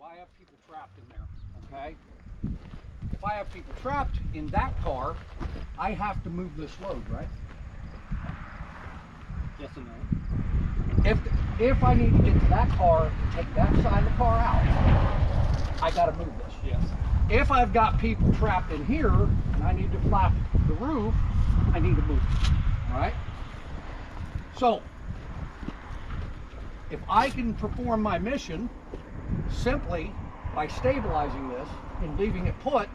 I have people trapped in there, okay? If I have people trapped in that car, I have to move this load, right? Yes and no. If I need to get to that car and take that side of the car out, I got to move this. Yes. If I've got people trapped in here and I need to flap the roof, I need to move it, all right? So, if I can perform my mission simply by stabilizing this and leaving it put,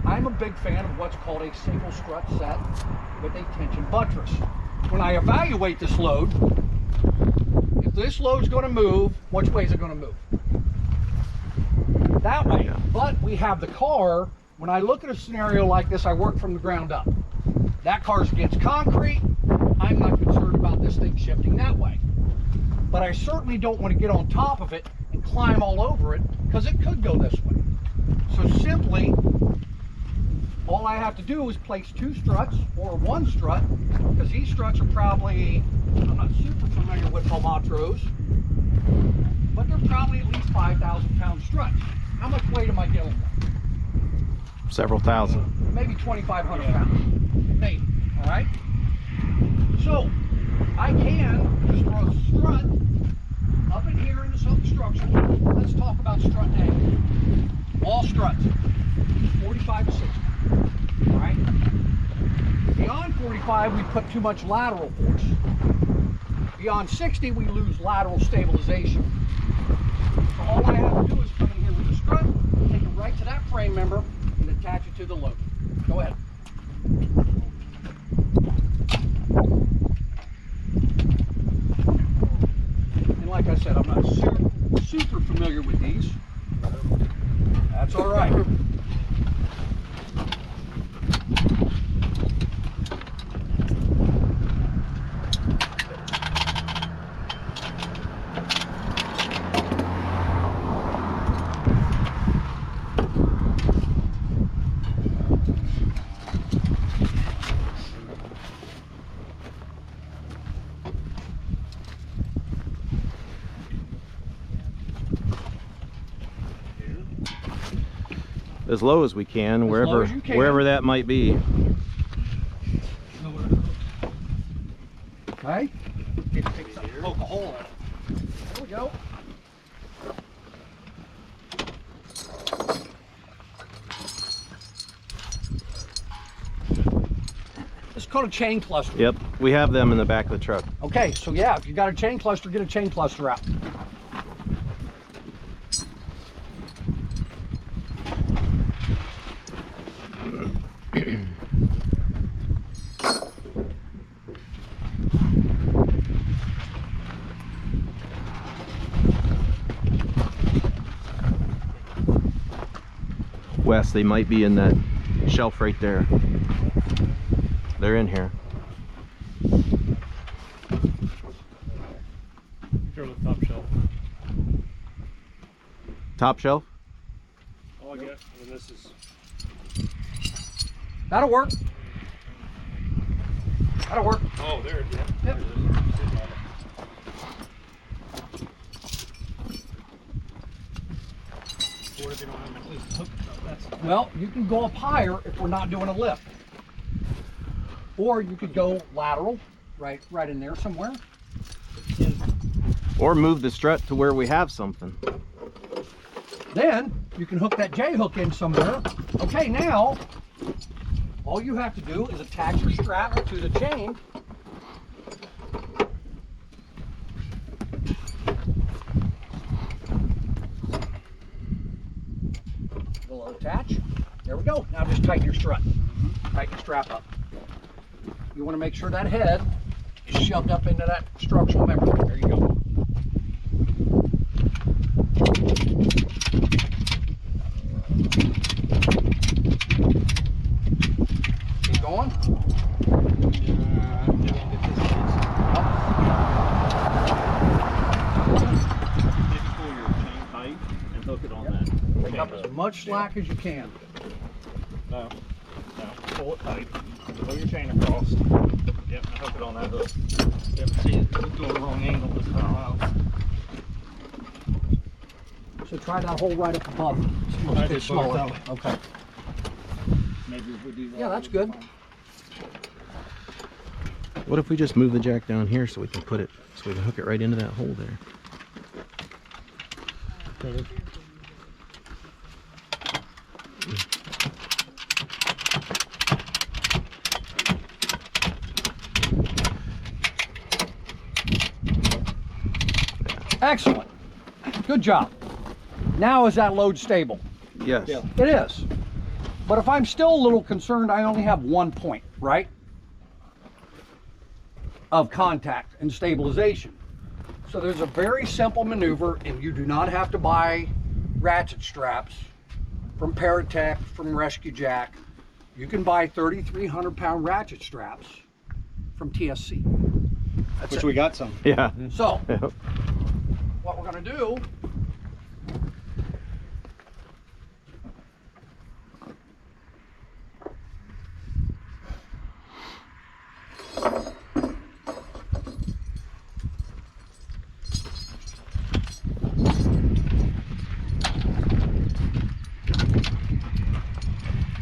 I'm a big fan of what's called a single strut set with a tension buttress. When I evaluate this load, if this load's going to move, which way is it going to move? That way. Yeah. But we have the car. When I look at a scenario like this, I work from the ground up. That car's against concrete. I'm not concerned about this thing shifting that way. But I certainly don't want to get on top of it and climb all over it, because it could go this way. So simply, all I have to do is place 2 struts or 1 strut, because these struts are probably, I'm not super familiar with Palmatros, but they're probably at least 5,000-pound struts. How much weight am I dealing with? Several thousand. Maybe 2,500 pounds. Maybe, all right? So, I can just throw a strut up in here into something structural. Let's talk about strut angle. All struts, 45 to 60, all right? Beyond 45, we put too much lateral force. Beyond 60, we lose lateral stabilization. So all I have to do is come in here with a strut, take it right to that frame member, and attach it to the load. Go ahead. And like I said, I'm not super familiar with these. That's all right. As low as we can, wherever wherever that might be. Okay. Poke a hole in it. There we go. It's called a chain cluster. Yep, we have them in the back of the truck. Okay, so yeah, if you got a chain cluster, get a chain cluster out. Wes, they might be in that shelf right there. They're in here. Throw the top shelf. Top shelf? Oh, I guess. And this is. That'll work. That'll work. Oh, there. Yeah. Yep. There it is. Sitting on it. Or if you don't have at least hook. That's. Well, you can go up higher if we're not doing a lift. Or you could go lateral, right in there somewhere. Or move the strut to where we have something. Then you can hook that J hook in somewhere. Okay, now all you have to do is attach your strap to the chain. It'll attach. There we go. Now just tighten your strut. Tighten your strap up. You want to make sure that head is shoved up into that structural member. There you go. Keep going. Pull your chain tight and hook it on that. Pick up as much slack as you can. No. Pull it tight. Pull your chain across. Yep, and hook it on that hook. Yep, see it's going the wrong angle this time out. So try that hole right up above. It's a I little did bit both smaller. of them. Okay. Maybe if we do that. Yeah, that's good. What if we just move the jack down here so we can put it, so we can hook it right into that hole there? Excellent. Good job. Now is that load stable? Yes. Yeah. It is. But if I'm still a little concerned, I only have 1 point, right? Of contact and stabilization. So there's a very simple maneuver, and you do not have to buy ratchet straps from Paratech, from Rescue Jack. You can buy 3,300 pound ratchet straps from TSC. That's Which it. we got some. Yeah. So, Yep. what we're gonna do,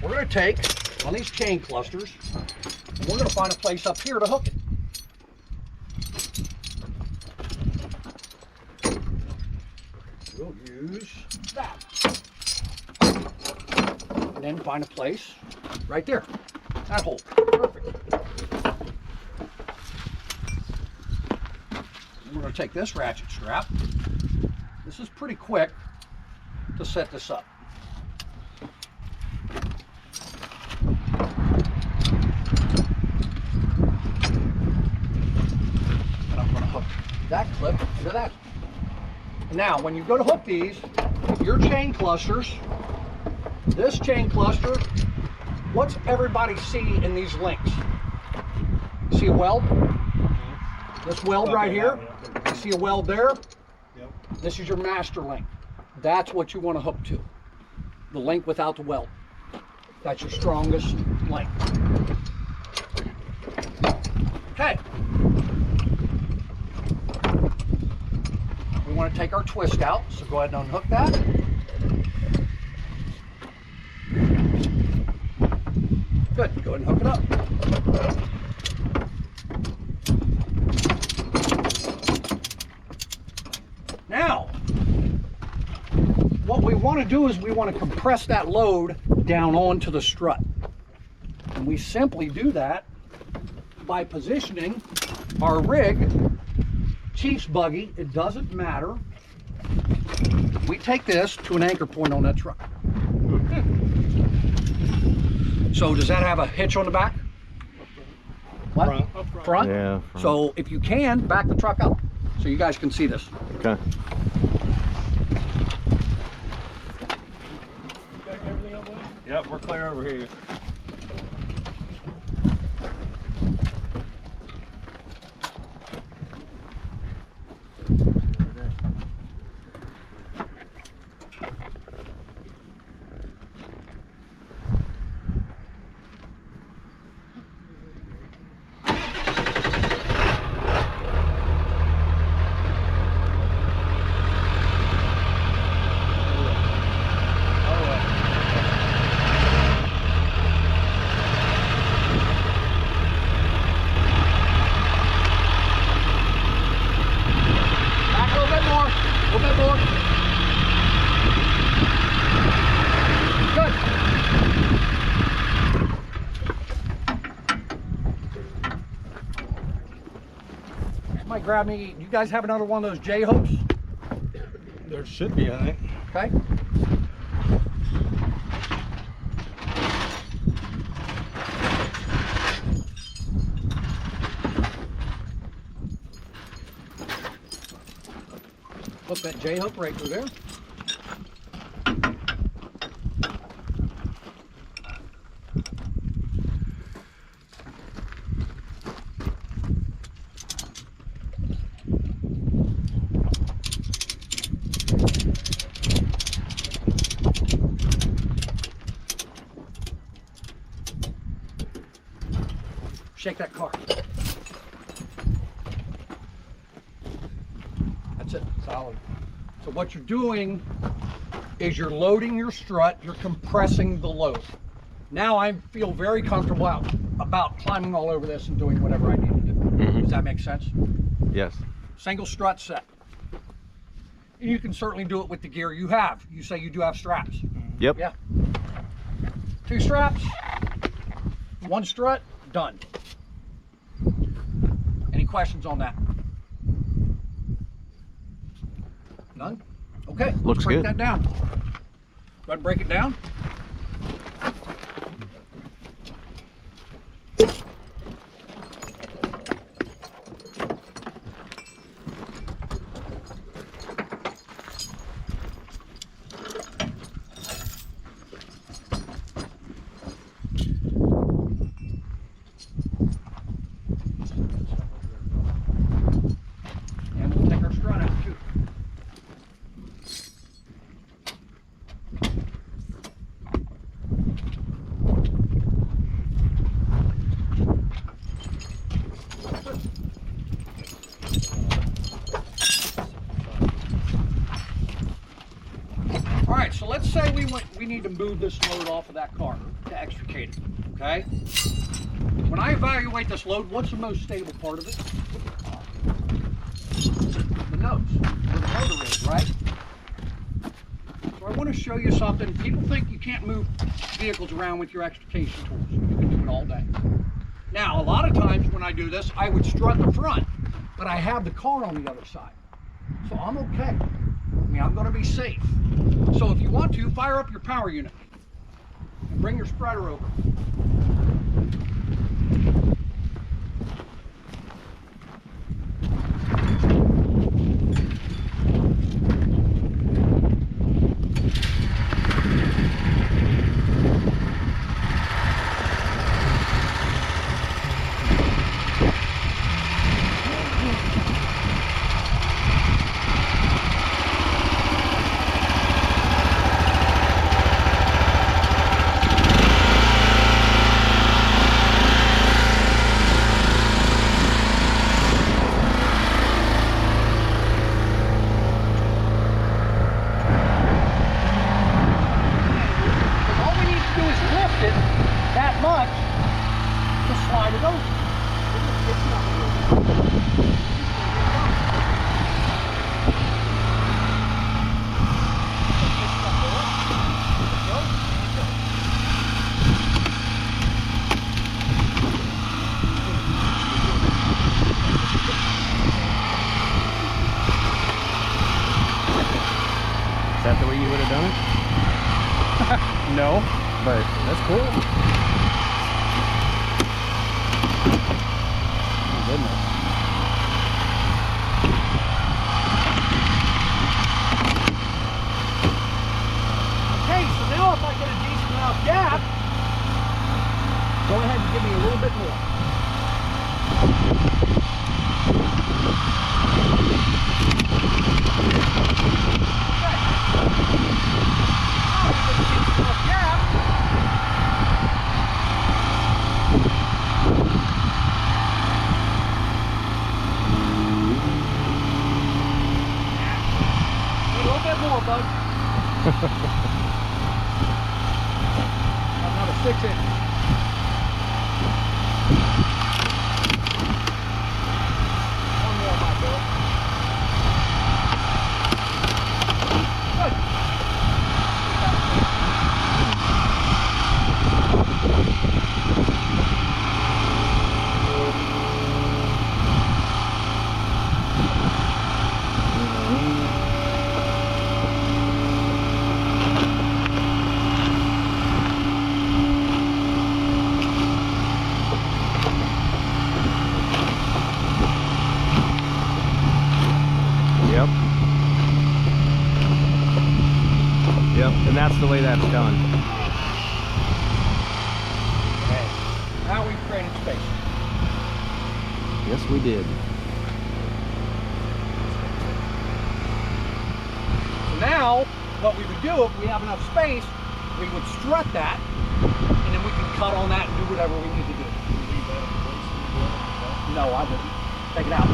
we're gonna take on these chain clusters, and we're gonna find a place up here to hook it. We'll use that. And then find a place right there. That hole. Perfect. And we're going to take this ratchet strap. This is pretty quick to set this up. And I'm going to hook that clip into that. Now, when you go to hook these, your chain clusters, this chain cluster, what's everybody see in these links? See a weld? This weld right here? You see a weld there? Yep. This is your master link. That's what you want to hook to. The link without the weld. That's your strongest link. Okay. We want to take our twist out, so go ahead and unhook that. Good, go ahead and hook it up. Now, what we want to do is we want to compress that load down onto the strut. And we simply do that by positioning our rig, Chief's buggy, it doesn't matter. We take this to an anchor point on that truck. So does that have a hitch on the back? What? Front. Front? Yeah. So if you can, back the truck up so you guys can see this. Okay. Yep, we're clear over here. Back a little bit more. A little bit more. Good. Might grab me. You guys have another one of those J hooks? There should be, I think. Okay. Hook that J hook right through there. Shake that car. That's it. Solid. So So what you're doing is you're loading your strut, you're compressing the load. Now I feel very comfortable about climbing all over this and doing whatever I need to do. Mhm. Does that make sense? Yes. Single strut set. And you can certainly do it with the gear you have. You say you do have straps. Yep. Yeah. 2 straps, 1 strut, done. Any questions on that? None? Okay, let's Looks break good. that down. Go ahead and break it down. And we'll take our strut out too. All right, so let's say we need to move this load off of that car to extricate it, okay? When I evaluate this load, what's the most stable part of it? The nose, where the motor is, right? So I want to show you something. People think you can't move vehicles around with your extrication tools. You can do it all day. Now, a lot of times when I do this, I would strut the front, but I have the car on the other side. So I'm okay. I mean, I'm going to be safe. So if you want to, fire up your power unit and bring your spreader over. That much to slide it over. Is that the way you would have done it? No, but that's cool. Oh, goodness. Okay, so now if I get a decent enough gap, go ahead and give me a little bit more. More, bud. Another 6 inch. One more, my girl. Good. Yep, and that's the way that's done. Okay. Now we've created space. Yes, we did. So now, what we would do if we have enough space, we would strut that, and then we can cut on that and do whatever we need to do. No, I wouldn't. Take it out.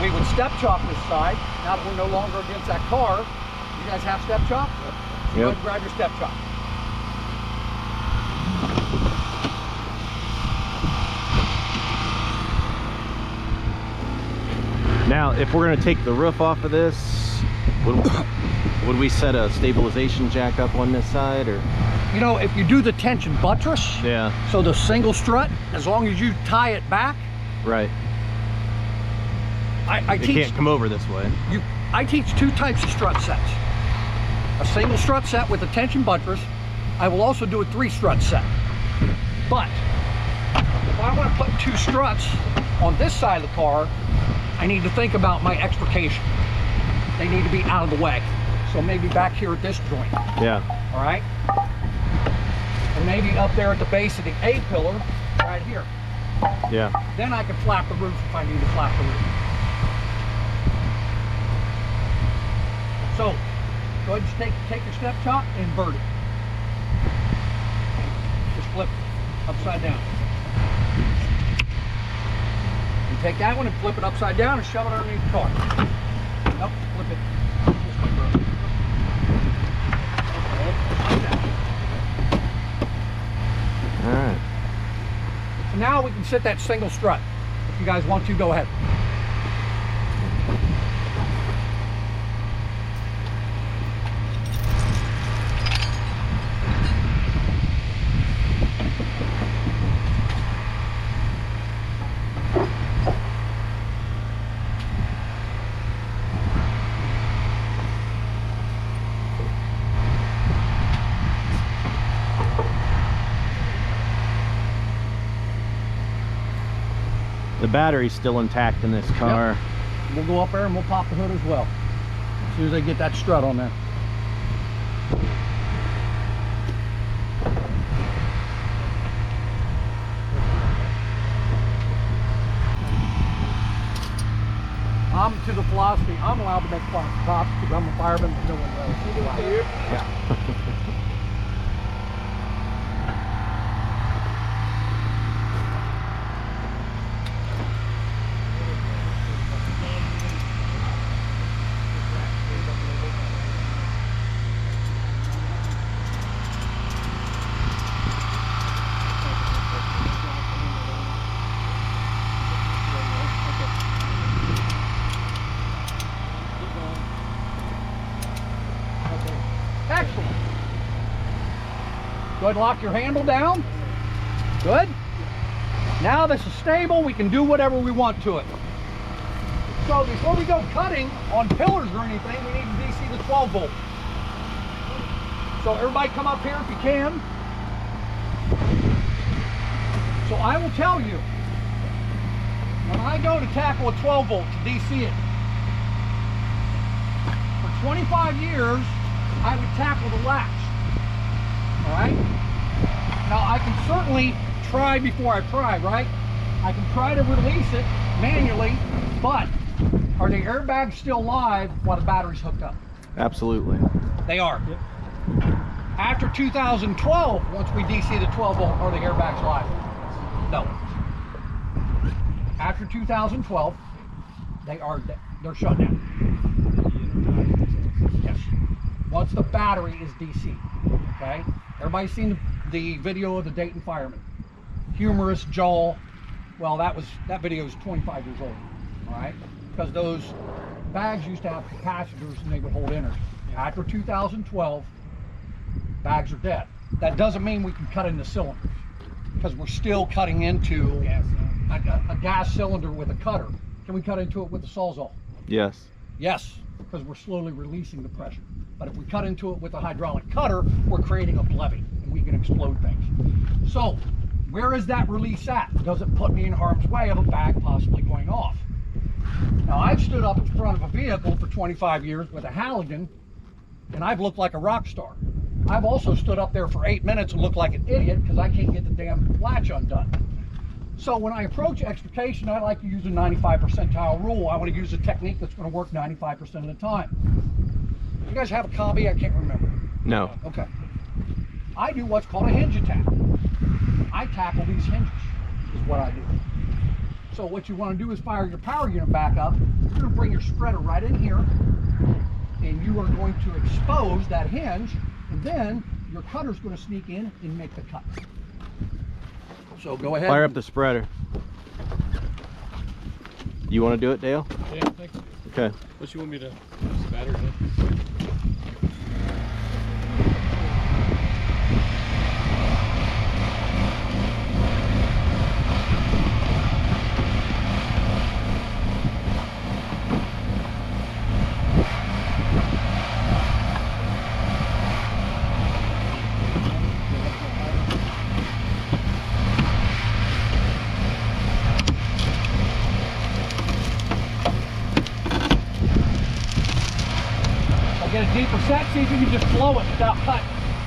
We would step chop this side. Now that we're no longer against that car, you guys have step chop? So go ahead and grab your step chop. Now, if we're going to take the roof off of this, would we set a stabilization jack up on this side, or? You know, if you do the tension buttress, Yeah. so the single strut, as long as you tie it back, Right. I It teach can't come over this way. I teach two types of strut sets. A single strut set with a tension buttress. I will also do a 3 strut set. But if I want to put 2 struts on this side of the car, I need to think about my extrication. They need to be out of the way. So maybe back here at this joint. Yeah. All right? Or maybe up there at the base of the A pillar, right here. Yeah. Then I can flap the roof if I need to flap the roof. So, go ahead and take your step chop and invert it. Just flip it upside down. You take that one and flip it upside down and shove it underneath the car. Nope, flip it. This way, bro. Like that. All right. So now we can sit that single strut. If you guys want to, go ahead. The battery's still intact in this car. Yep. We'll go up there and we'll pop the hood as well. As soon as they get that strut on there. I'm to the philosophy, I'm allowed to make props because I'm a fireman, but no one else. Yeah. Excellent. Go ahead and lock your handle down. Good. Now this is stable, we can do whatever we want to it. So before we go cutting on pillars or anything, we need to DC the 12 volt. So everybody come up here if you can. So I will tell you, when I go to tackle a 12 volt to DC it, for 25 years, I would tackle the latch. All right? Now I can certainly try before I pry, right? I can try to release it manually, but are the airbags still live while the battery's hooked up? Absolutely. They are. Yep. After 2012, once we DC the 12 volt, are the airbags live? No. After 2012, they're shut down. Yes. Once the battery is DC, okay? Everybody's seen the video of the Dayton fireman. Humorous Joel. Well, that video is 25 years old, all right? Because those bags used to have capacitors and they would hold inners. After 2012, bags are dead. That doesn't mean we can cut into cylinders, because we're still cutting into a gas cylinder with a cutter. Can we cut into it with a Sawzall? Yes. Yes, because we're slowly releasing the pressure. But if we cut into it with a hydraulic cutter, we're creating a levy and we can explode things. So, where is that release at? Does it put me in harm's way of a bag possibly going off? Now, I've stood up in front of a vehicle for 25 years with a Halligan, and I've looked like a rock star. I've also stood up there for 8 minutes and looked like an idiot because I can't get the damn latch undone. So when I approach extrication, I like to use a 95 percentile rule. I want to use a technique that's going to work 95% of the time. You guys have a Combi? I can't remember. No. Okay. I do what's called a hinge attack. I tackle these hinges, is what I do. So what you want to do is fire your power unit back up. You're going to bring your spreader right in here, and you are going to expose that hinge, and then your cutter's going to sneak in and make the cut. So go ahead. Fire up the spreader. You want to do it, Dale? Yeah, thanks. Okay. What you want me to spatter it? Get a deeper set, see if you can just flow it without cut.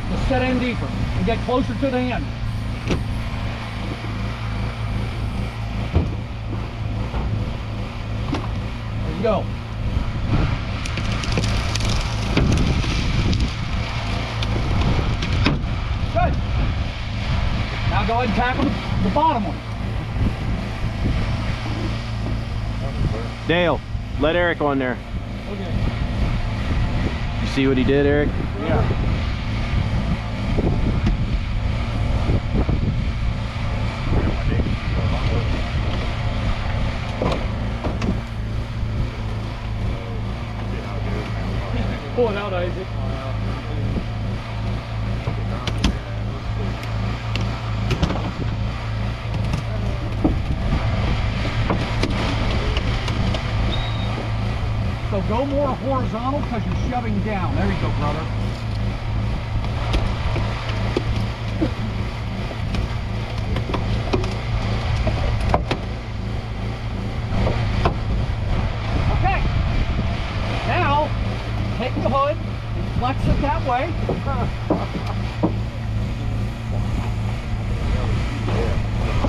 Just set in deeper and get closer to the end. There you go. Good. Now go ahead and tackle the bottom one. Dale, let Eric on there. Okay. You see what he did, Eric? Yeah. Pull it out, Isaac. So go more horizontal because you're shoving down. There you go, brother. Okay. Now, take the hood and flex it that way.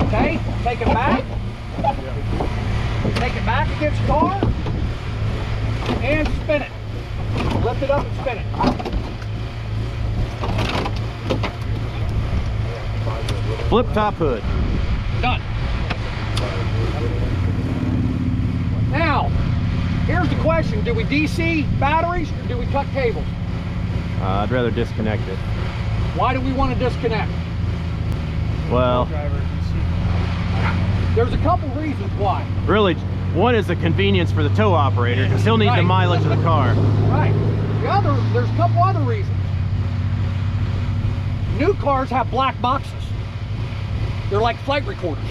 Okay, take it back. Take it back against the car. And spin it. Lift it up and spin it. Flip top hood. Done. Now, here's the question. Do we DC batteries or do we cut cables? I'd rather disconnect it. Why do we want to disconnect? Well, There's a couple reasons why. really, one is the convenience for the tow operator because he'll need the Right. mileage of the car. Right. There's a couple other reasons. New cars have black boxes. They're like flight recorders.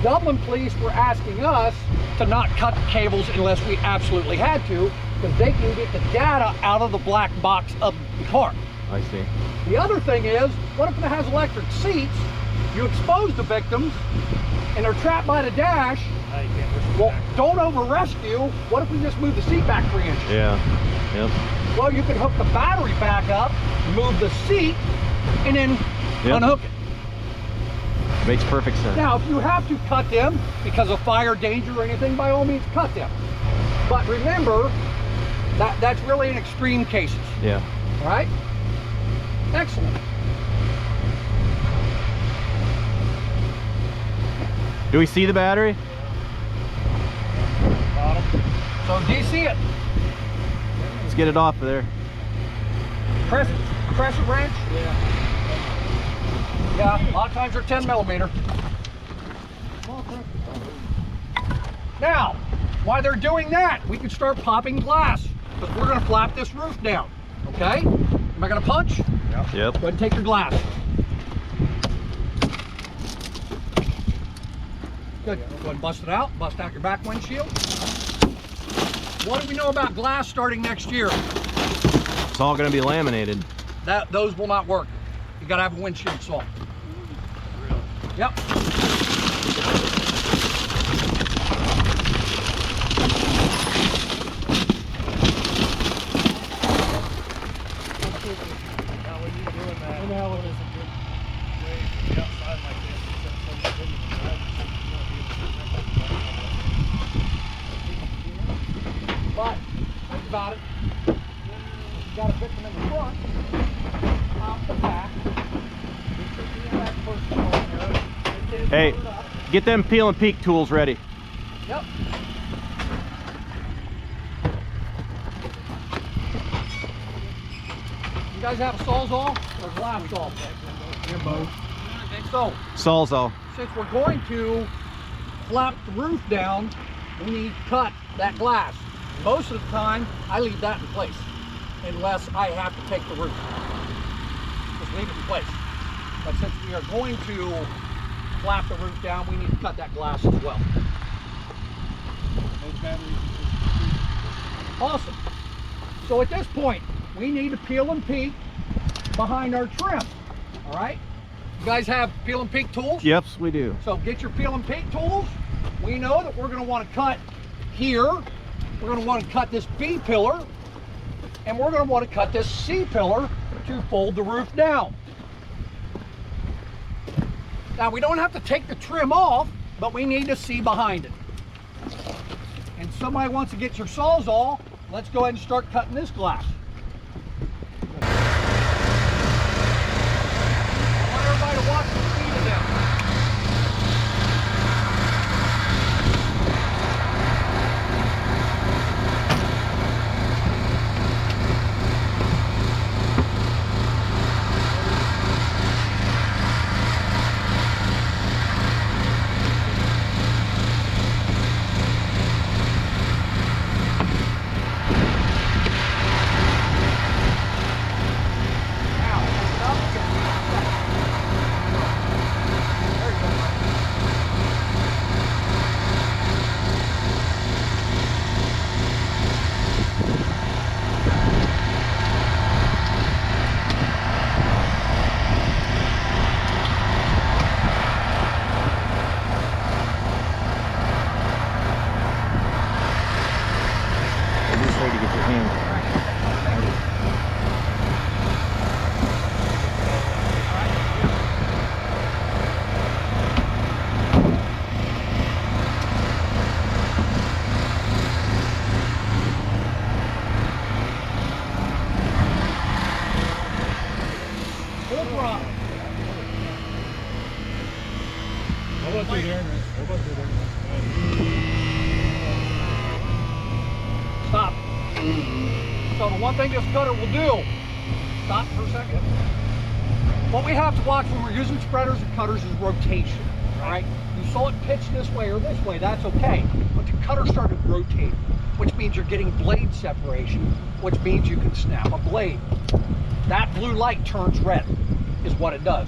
Dublin police were asking us to not cut the cables unless we absolutely had to, because they can get the data out of the black box of the car. I see. The other thing is, what if it has electric seats? You expose the victims and they're trapped by the dash. Well, don't over rescue. What if we just move the seat back 3 inches? Yeah. Yep. Well, you can hook the battery back up, move the seat, and then unhook it. Makes perfect sense. Now, if you have to cut them because of fire danger or anything, by all means, cut them. But remember, that's really in extreme cases. Yeah. All right? Excellent. Do we see the battery? So DC it. Let's get it off of there. Press it wrench. Yeah, a lot of times they're 10 millimeter. Now, while they're doing that, we can start popping glass because we're going to flap this roof down. Okay? Am I going to punch? Yep. Go ahead and take your glass. Good. Go ahead and bust it out. Bust out your back windshield. What do we know about glass starting next year? It's all going to be laminated. Those will not work. You got to have a windshield saw. Yep. But think about it. You got a victim in the front, out the back. Hey, Get them peel and peek tools ready. Yep. You guys have a sawzall or glass saw? They're both. So, Sawzall. since we're going to flap the roof down, we need to cut that glass. Most of the time, I leave that in place, unless I have to take the roof. Just leave it in place. But since we are going to flap the roof down, we need to cut that glass as well. Awesome. So at this point, we need to peel and peek behind our trim. All right? You guys have peel and peek tools? Yep, we do. So get your peel and peek tools. We know that we're going to want to cut here. We're going to want to cut this B pillar. And we're going to want to cut this C pillar to fold the roof down. Now we don't have to take the trim off, but we need to see behind it. And somebody wants to get your sawzall, let's go ahead and start cutting this glass. I want everybody to watch the speed of them. Stop. So the one thing this cutter will do, stop for a second. What we have to watch when we're using spreaders and cutters is rotation. All right? You saw it pitch this way or this way, that's okay. But the cutter started rotating, which means you're getting blade separation, which means you can snap a blade. That blue light turns red, is what it does.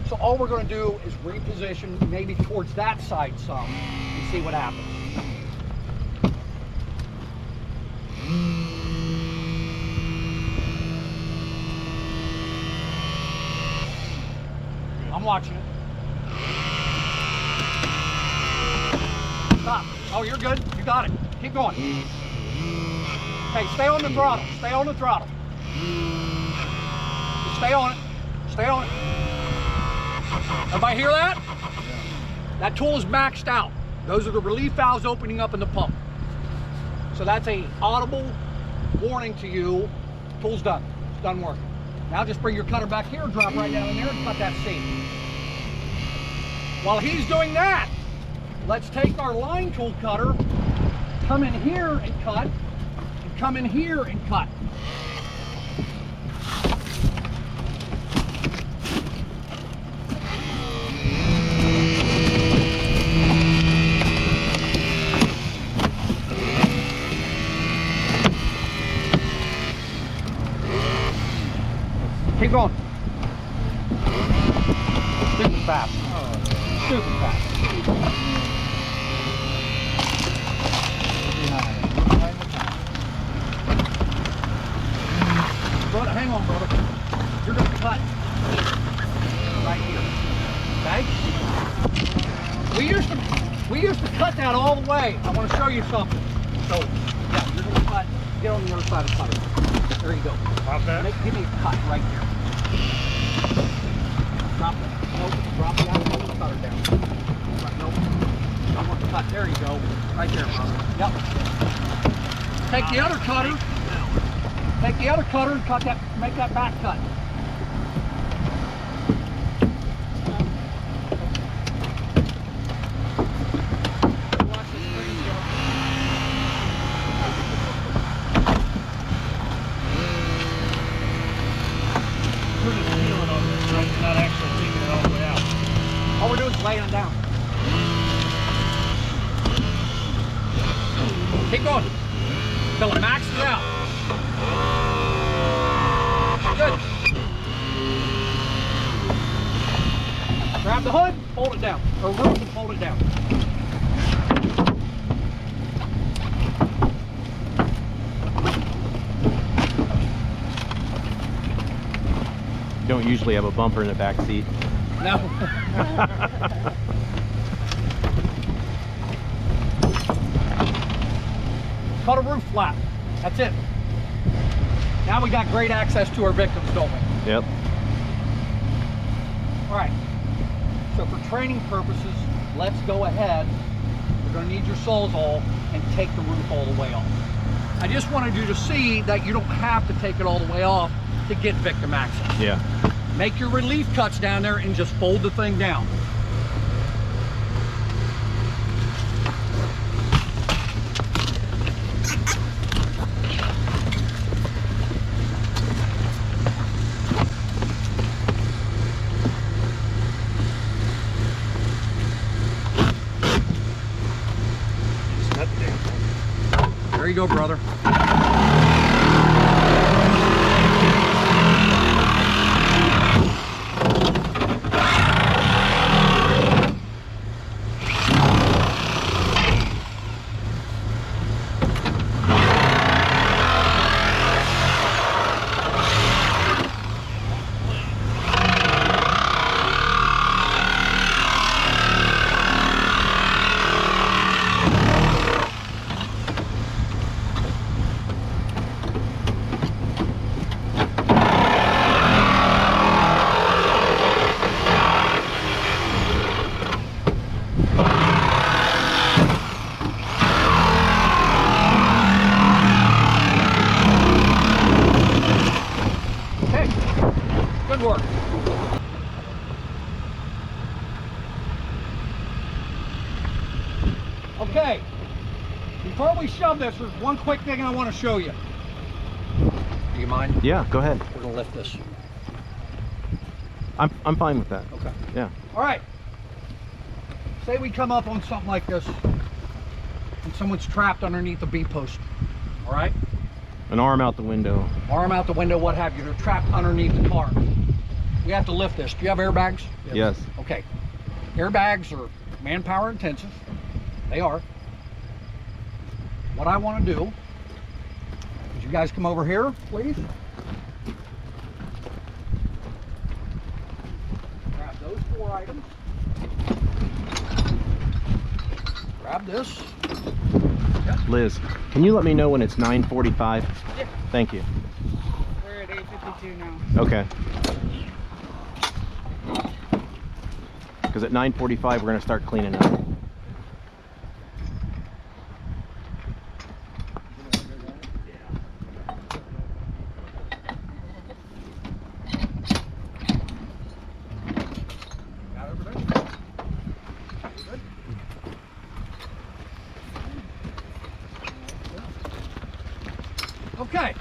So all we're going to do is reposition maybe towards that side some and see what happens. I'm watching it. Stop. Oh, you're good. You got it. Keep going. Okay, stay on the throttle. Stay on the throttle. Just stay on it. Stay on it. Everybody hear that? That tool is maxed out. Those are the relief valves opening up in the pump. So that's a audible warning to you. Tool's done. It's done working. Now just bring your cutter back here, drop right down in there and cut that seam. While he's doing that, let's take our line tool cutter, come in here and cut, and come in here and cut. Keep going. Stupid fast. Stupid fast. Brother, hang on, brother. You're going to cut right here. Okay? We used to cut that all the way. I want to show you something. So, yeah, you're going to cut. Get on the other side of the cutter. There you go. Pop that. Give me a cut right there. Drop it. Nope. Drop the actual cutter down. Nope. I want the cut. There you go. Right there, brother. Yep. Take the other cutter. Take the other cutter and cut that. Make that back cut. Keep going. Till it maxes out. Good. Grab the hood, hold it down. Or roof and hold it down. Don't usually have a bumper in the back seat. No. Cut a roof flap. That's it. Now we got great access to our victims, don't we? Yep. All right. So for training purposes, let's go ahead. We're going to need your Sawzall and take the roof all the way off. I just wanted you to see that you don't have to take it all the way off to get victim access. Yeah. Make your relief cuts down there and just fold the thing down. There you go, brother. Good work. Okay, before we shove this, there's one quick thing I want to show you. Do you mind? Yeah, go ahead. We're gonna lift this. I'm fine with that. Okay. Yeah. All right. Say we come up on something like this, and someone's trapped underneath a B-post. All right. An arm out the window. Arm out the window, what have you. They're trapped underneath the car. We have to lift this. Do you have airbags? Yes. Okay. Airbags are manpower intensive. They are. What I want to do is you guys come over here, please. Grab those 4 items. Grab this. Liz, can you let me know when it's 9:45? Yeah. Thank you. We're at 8:52 now. Okay. Because at 9:45 we're going to start cleaning up. Got over there? Good. Okay.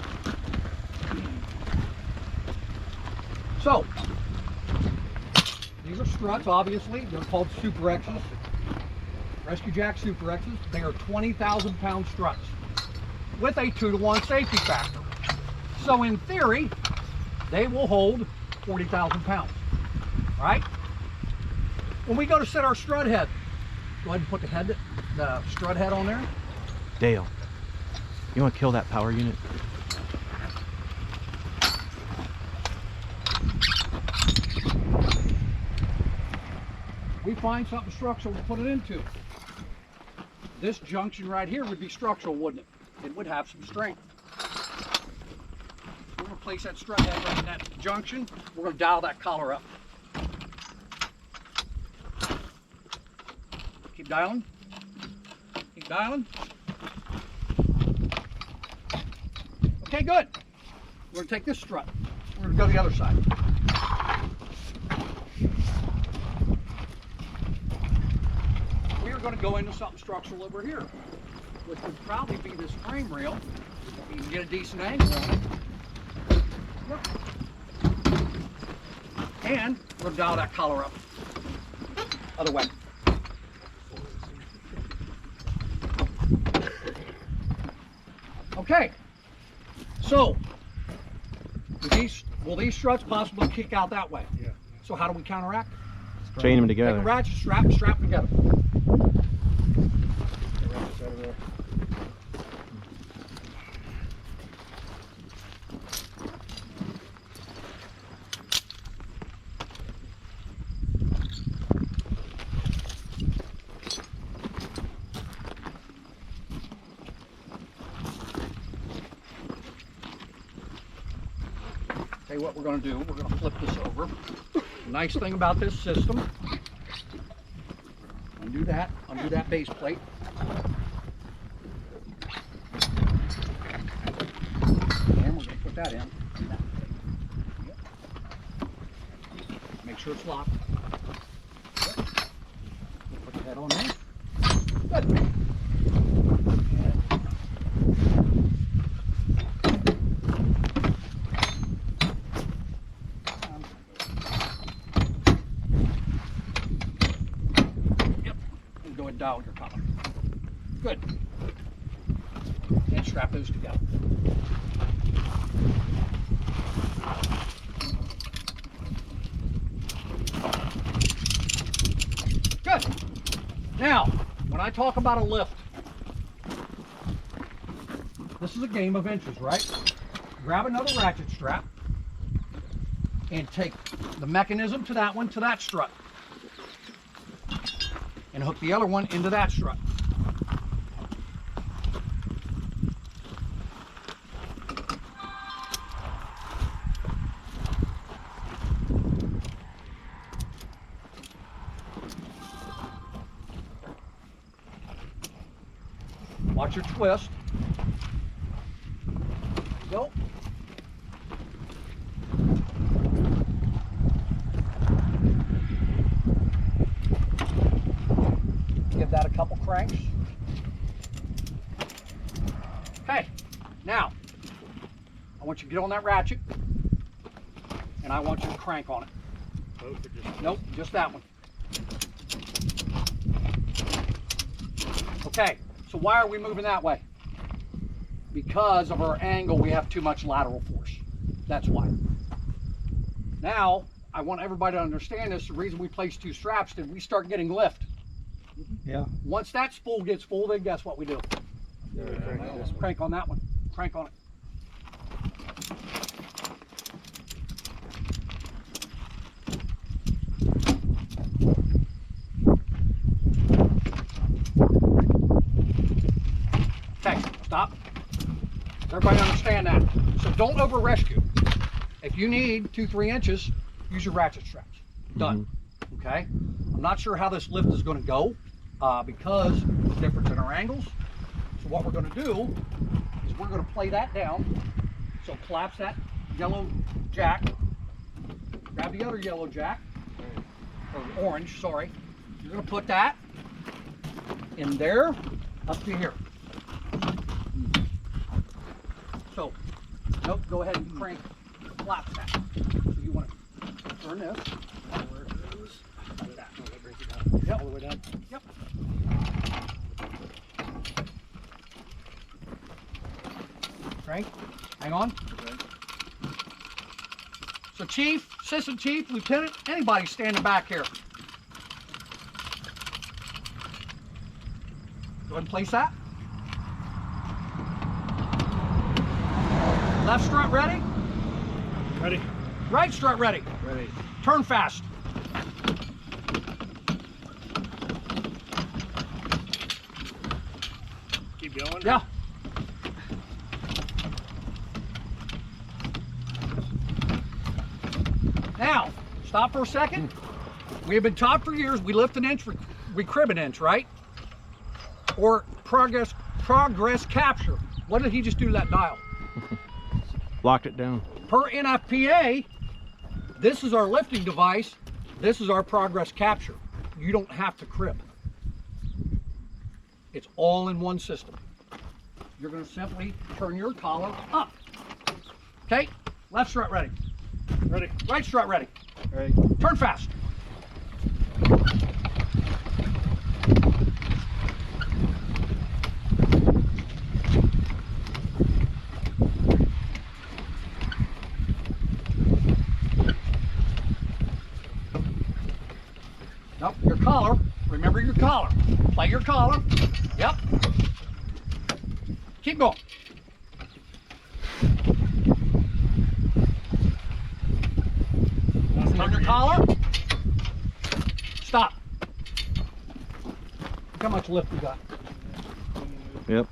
So, these are struts, obviously. They're called Super X's. Rescue Jack Super X's. They are 20,000 pound struts with a 2-to-1 safety factor. So in theory, they will hold 40,000 pounds, right? When we go to set our strut head, go ahead and put the strut head on there. Dale, you want to kill that power unit? We find something structural to put it into. This junction right here would be structural, wouldn't it? It would have some strength. We're going to place that strut head right in that junction. We're going to dial that collar up. Keep dialing. Keep dialing. Okay, good. We're going to take this strut. We're going to go to the other side. We're going to go into something structural over here, which would probably be this frame rail. You can get a decent angle on it. Yep. And we're going to dial that collar up. Other way. Okay, so will these struts possibly kick out that way? Yeah. So how do we counteract? Chain them Take a together. ratchet strap and strap them together. Tell you what we're going to do. We're going to flip this over. The nice thing about this system, undo that base plate. And we're going to put that in. Yep. Make sure it's locked. Yep. We'll put that on there. Good. Dial your collar. Good. And strap those together. Good. Now, when I talk about a lift, this is a game of inches, right? Grab another ratchet strap and take the mechanism to that one, to that strut. And hook the other one into that strut. Watch your twist. There you go. Give that a couple cranks. Okay, now I want you to get on that ratchet and I want you to crank on it. Both or just Nope, just that one. Okay, so why are we moving that way? Because of our angle, we have too much lateral force. That's why. Now, I want everybody to understand this. The reason we place two straps is we start getting lift. Yeah. Once that spool gets full, then guess what we do? Crank on that one. Crank on it. Okay, stop. Does everybody understand that? So don't over rescue. If you need 2-3 inches, use your ratchet straps. Done. Okay? I'm not sure how this lift is going to go because of the difference in our angles. So what we're going to do is we're going to play that down. So collapse that yellow jack. Grab the other yellow jack, or orange, sorry. You're going to put that in there up to here. So, nope, go ahead and crank, collapse that. So you want to turn this. Where it goes. Like that. Oh, that brings it down. Yep. All the way down? Yep. Crank. Hang on. Okay. So Chief, Assistant Chief, Lieutenant, anybody standing back here. Go ahead and place that. Left strut ready? ready. Right strut ready. Ready. Turn fast. Keep going. Yeah. Now, stop for a second. We have been taught for years, we lift an inch, we crib an inch, right? Or progress capture. What did he just do to that dial? Locked it down. Per NFPA, this is our lifting device. This is our progress capture. You don't have to crib. It's all in one system. You're going to simply turn your collar up. Okay, left strut ready. Ready. Right strut ready. Ready. Turn fast. collar. Yep. Keep going. Turn your collar. Stop. Look how much lift you got. Yep.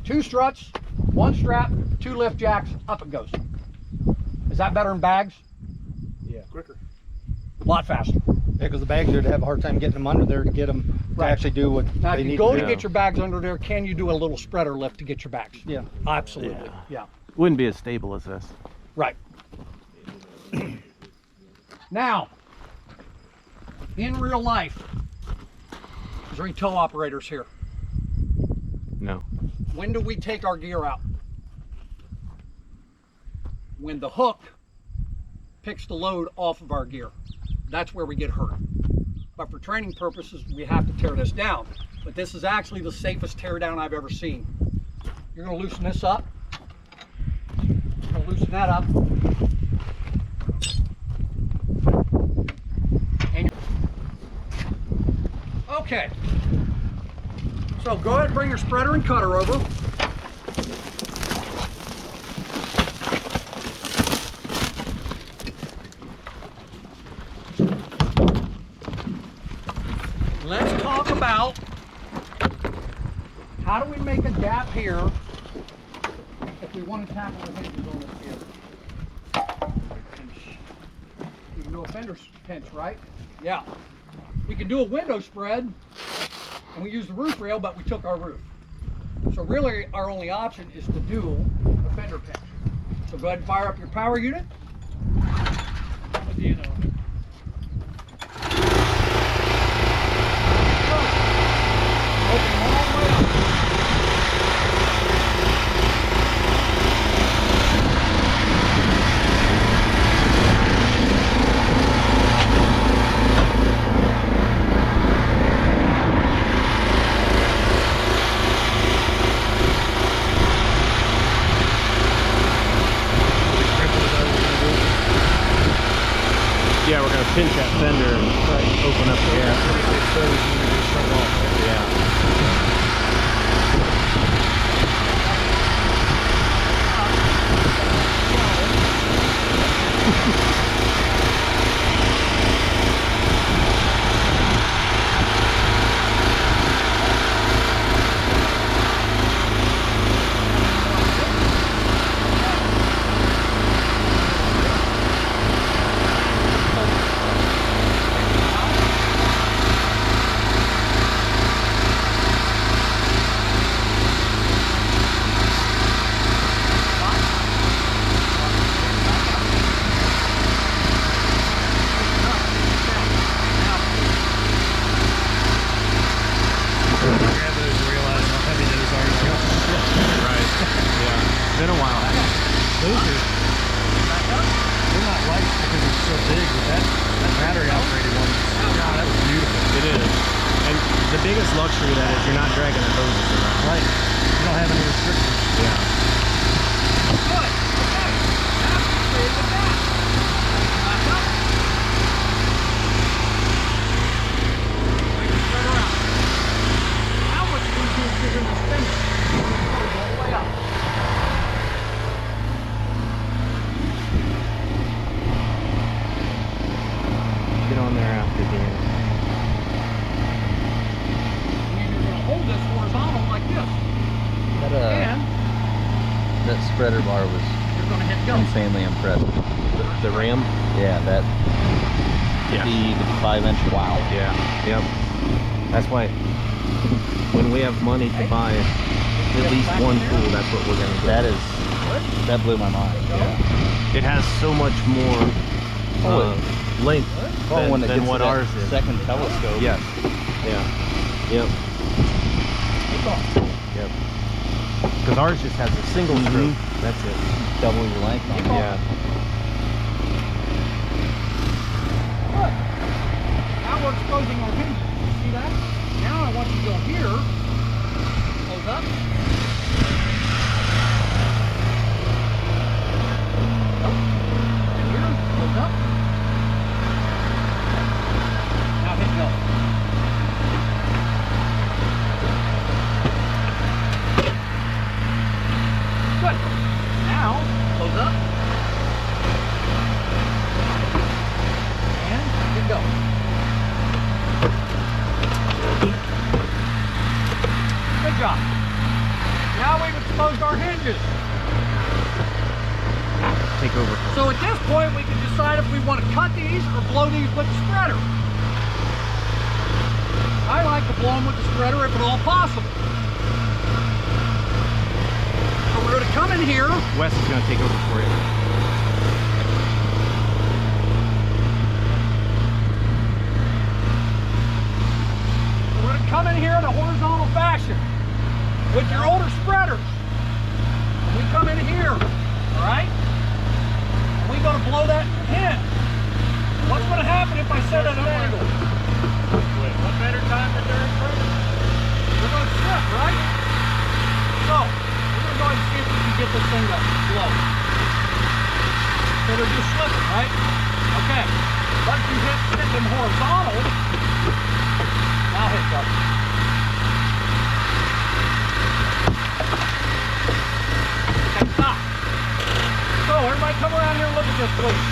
2 struts, 1 strap, 2 lift jacks, up it goes. Is that better than bags? Yeah, quicker. A lot faster. Yeah, because the bags would have a hard time getting them under there to get them to Right. actually do what Now, they if you need go to to do. get your bags under there, can you do a little spreader lift to get your bags? Yeah. Absolutely. Yeah. Wouldn't be as stable as this. Right. Now, in real life, is there any tow operators here? No. When do we take our gear out? When the hook picks the load off of our gear. That's where we get hurt. But for training purposes, we have to tear this down. But this is actually the safest tear down I've ever seen. You're gonna loosen this up. You're gonna loosen that up. And okay. So go ahead and bring your spreader and cutter over. Let's talk about how do we make a gap here if we want to tackle the hinges on this gear. Pinch. You can do a fender pinch, right? Yeah. We can do a window spread and we use the roof rail, but we took our roof. So really our only option is to do a fender pinch. So go ahead and fire up your power unit. What do you know? Open all the way up. Yeah, we're gonna pinch that fender and open up the gap. Yeah. Been a while. Those are, they're not light because it's so big, but that battery operated one, God, that was beautiful. It is. And the biggest luxury of that is you're not dragging the hoses around. Right. You don't have any restrictions. Yeah. Good. Okay. Now stay with that. Back up. Make it spread around. Now what you're going to do is you're going to spin it. You're going to go all the way up. Get on there after the And then you're going to hold this horizontal like this. That, And that spreader bar was you're going to hit go. insanely impressive. the ram. Yeah, that Yeah. 55-inch. Wow. Yeah. Yep. That's why when we have money to buy at least one tool, that's what we're gonna do. That blew my mind. Yeah. It has so much more length When it than gets what to that ours is. second telescope. Yes. Yeah. Yep. Keep going. Yep. Because ours just has a single screw. That's it. Double your length on it. Yeah. Good. Now we're exposing our hinges. See that? Now I want you to go here. Close up. Nope. And here. Close up. Now hit go. Good. Now, close up. And you go. Good job. Now we've exposed our hinges. Take over. So at this point, we can decide if we want to cut these or blow these with the spreader. I like to blow them with the spreader if at all possible. So we're going to come in here. Wes is going to take over for you. We're going to come in here in a horizontal fashion with your older spreaders. And we come in here, all right? And we're going to blow that in. What's going to happen if I set it at an angle? What better time than during pruning? We're going to slip, right? So, we're going to go ahead and see if we can get this thing to blow. So they're just slipping, right? Okay. Once you hit them horizontal, now hit brother. Okay, stop. So, everybody come around here and look at this, please.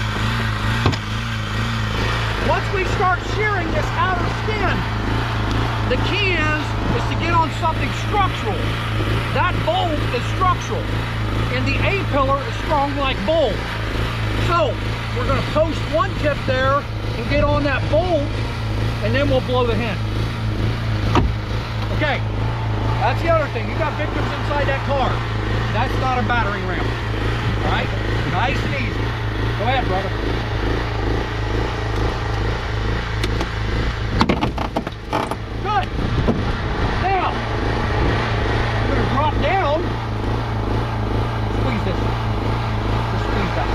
Once we start shearing this outer skin, the key is to get on something structural. That bolt is structural, and the A-pillar is strong like bolt. So, we're going to post one tip there and get on that bolt, and then we'll blow the hinge. Okay, that's the other thing. You got victims inside that car. That's not a battering ram. All right, nice and easy. Go ahead, brother. Good. Now, we're going to drop down. Squeeze this. Just squeeze that.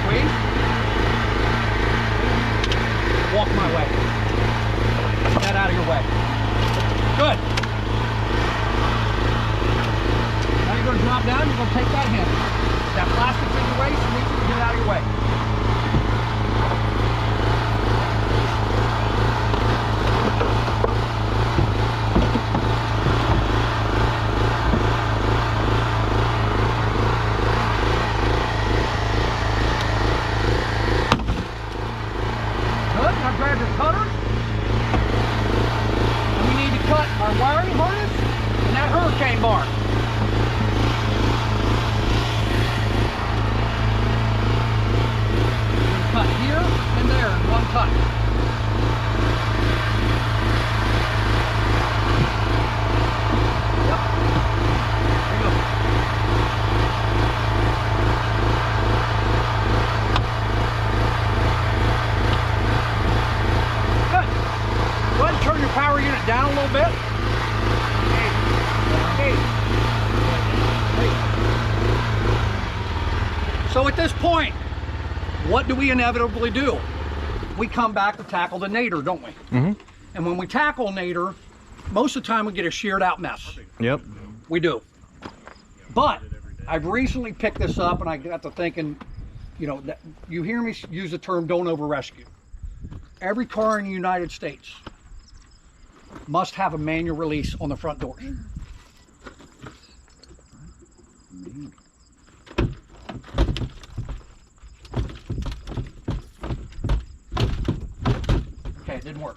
Squeeze. Walk my way. Get that out of your way. Good. Now you're going to drop down. You're going to take that hand. That plastic's in your way, so you need to get it out of your way. Grab your cutters, and we need to cut our wiring harness and that hurricane bar. Cut here and there in one cut. Yep. There you go. Go ahead and turn your power unit down a little bit. So at this point, what do we inevitably do? We come back to tackle the nadir, don't we? Mm-hmm. And when we tackle nadir, most of the time we get a sheared out mess. Yep. We do. But I've recently picked this up and I got to thinking, you know, that you hear me use the term don't over rescue. Every car in the United States must have a manual release on the front doors. Okay, it didn't work.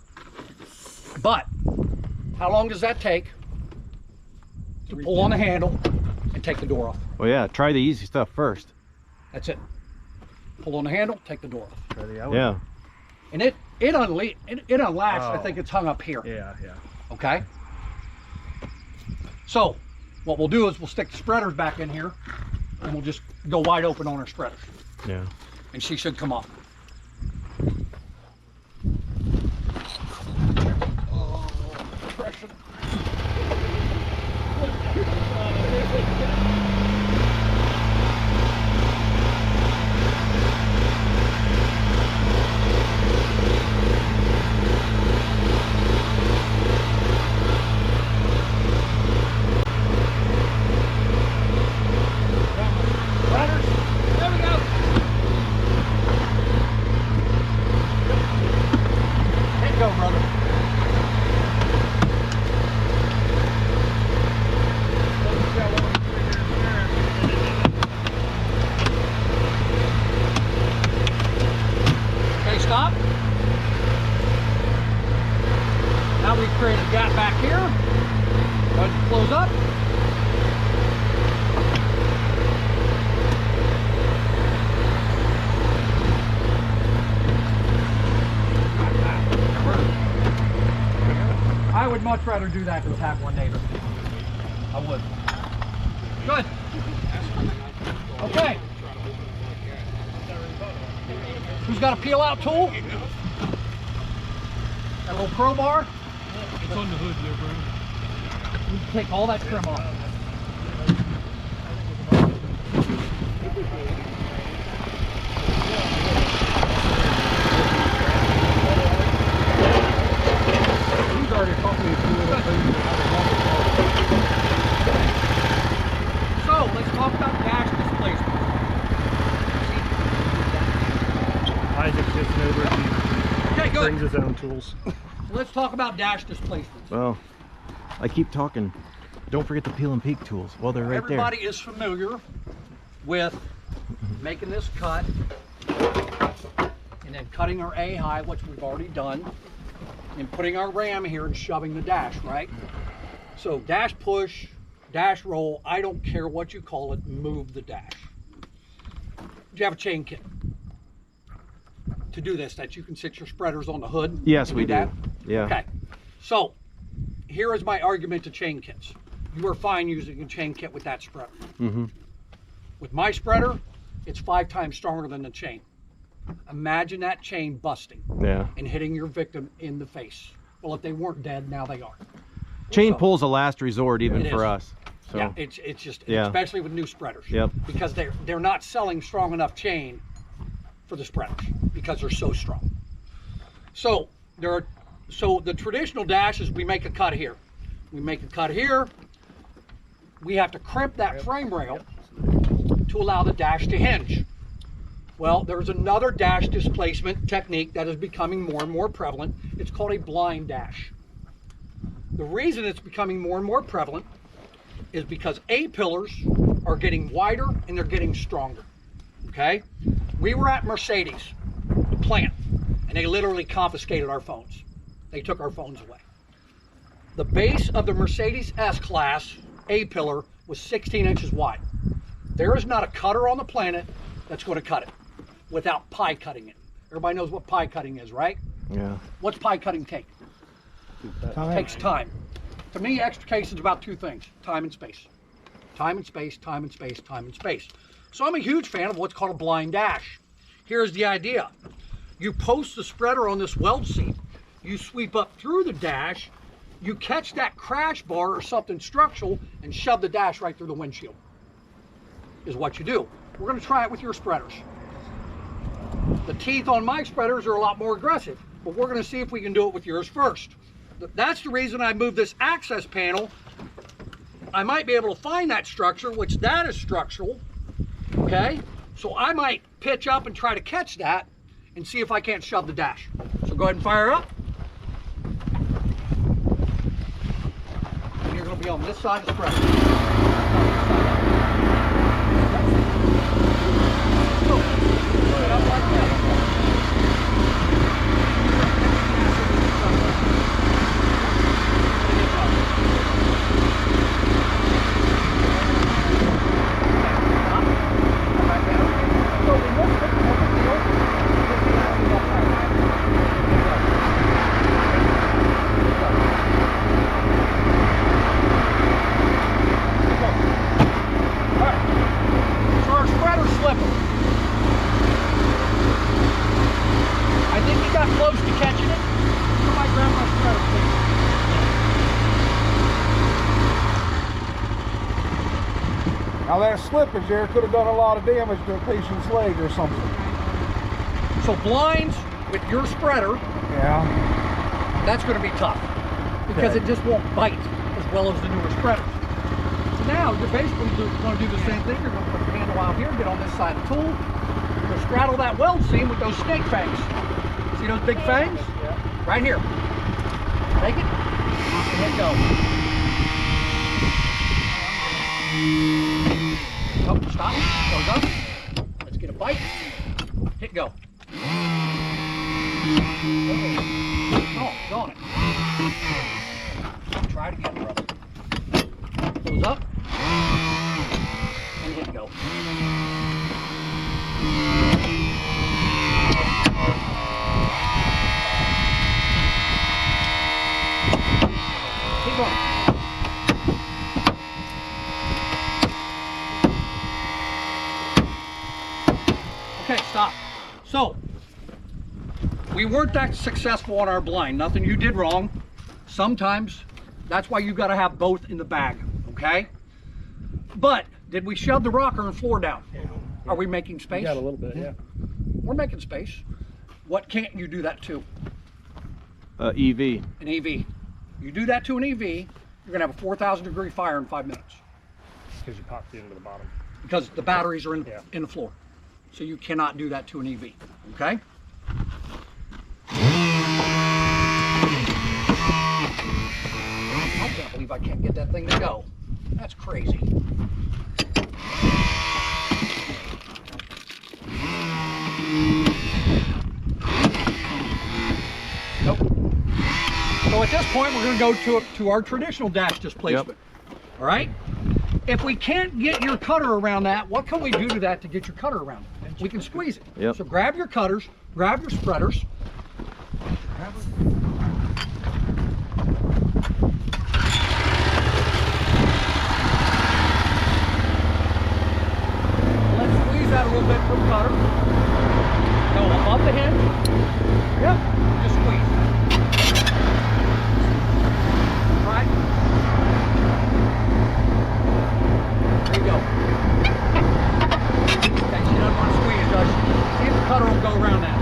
But how long does that take to pull on the handle and take the door off? Well, yeah, try the easy stuff first. That's it. Pull on the handle, take the door off. Try the outlet. Yeah. And it unlatched. I think it's hung up here. Yeah, yeah. Okay. So what we'll do is we'll stick the spreaders back in here and we'll just go wide open on our spreaders. Yeah. And she should come off. Oh, pressure. Good. Close up. I would much rather do that than tap one neighbor. I would. Good. Okay. Who's got a peel out tool? That little crowbar? It's on the hood there, bro. You can take all that trim off. He's already taught me a few little things. So let's talk about dash displacement. Isaac's just over it. Okay, He good. brings his own tools. Let's talk about dash displacement. Well, I keep talking. Don't forget the peel and peak tools. Well, they're right Everybody is familiar with making this cut and then cutting our A high, which we've already done, and putting our ram here and shoving the dash, right? So dash push, dash roll, I don't care what you call it, move the dash. Do you have a chain kit to do this, that you can sit your spreaders on the hood? there. Yes, and we do. that? Yeah. Okay, so here is my argument to chain kits. You are fine using a chain kit with that spreader. Mm-hmm. With my spreader, it's 5 times stronger than the chain. Imagine that chain busting Yeah. and hitting your victim in the face. Well, if they weren't dead, now they are. Chain So- pull's a last resort even It for is. us. So Yeah, it's just, Yeah. especially with new spreaders. Yep. Because they're not selling strong enough chain for the spreaders because they're so strong. So the traditional dash is we make a cut here. We make a cut here. We have to crimp that frame rail to allow the dash to hinge. Well, there's another dash displacement technique that is becoming more and more prevalent. It's called a blind dash. The reason it's becoming more and more prevalent is because A pillars are getting wider and they're getting stronger. Okay? We were at Mercedes, the plant, and they literally confiscated our phones. They took our phones away. The base of the Mercedes S-Class A pillar was 16 inches wide. There is not a cutter on the planet that's going to cut it without pie cutting it. Everybody knows what pie cutting is, right? yeah. What's pie cutting take? It takes time. To me, extrication is about 2 things: time and space. Time and space, time and space, time and space. So I'm a huge fan of what's called a blind dash. Here's the idea. You post the spreader on this weld seat, you sweep up through the dash, you catch that crash bar or something structural and shove the dash right through the windshield, is what you do. We're going to try it with your spreaders. The teeth on my spreaders are a lot more aggressive, but we're going to see if we can do it with yours first. That's the reason I moved this access panel. I might be able to find that structure, which that is structural, okay? So I might pitch up and try to catch that and see if I can't shove the dash. So go ahead and fire up. And you're going to be on this side of the spreader. So, set up like that. I think he got close to catching it. Somebody grab my spreader, please. Now that slippage there could have done a lot of damage to a patient's leg or something. So blinds with your spreader, Yeah. that's going to be tough because Okay. it just won't bite as well as the newer spreaders. So now you're basically going to do the same thing. You're going to put the handle out here, get on this side of the tool. You're going to straddle that weld seam with those snake fangs. See those big fangs? Right here. Take it and let go. Oh, stop. Goes up. Let's get a bite. Hit go. Oh, got it. Try it again, brother. Goes up and hit go. Keep going. Okay, stop. So, we weren't that successful on our blind. Nothing you did wrong. Sometimes, that's why you got to have both in the bag, okay? But, did we shove the rocker and floor down? Yeah. Are we making space? Got a little bit, yeah. We're making space. What can't you do that to? EV. An EV. You do that to an EV, you're gonna have a 4,000 degree fire in 5 minutes. Because you popped it into the bottom. Because the batteries are in the floor. So you cannot do that to an EV, okay? I can't believe I can't get that thing to go. That's crazy. Nope. So at this point, we're going to go to our traditional dash displacement. All right? If we can't get your cutter around that, what can we do to that to get your cutter around it? We can squeeze it. Yep. So grab your cutters, grab your spreaders. Let's squeeze that a little bit from cutter. Go above the hinge. Yep. Just squeeze. All right. There you go. Okay, she doesn't want to squeeze, does she? See if the cutter will go around that.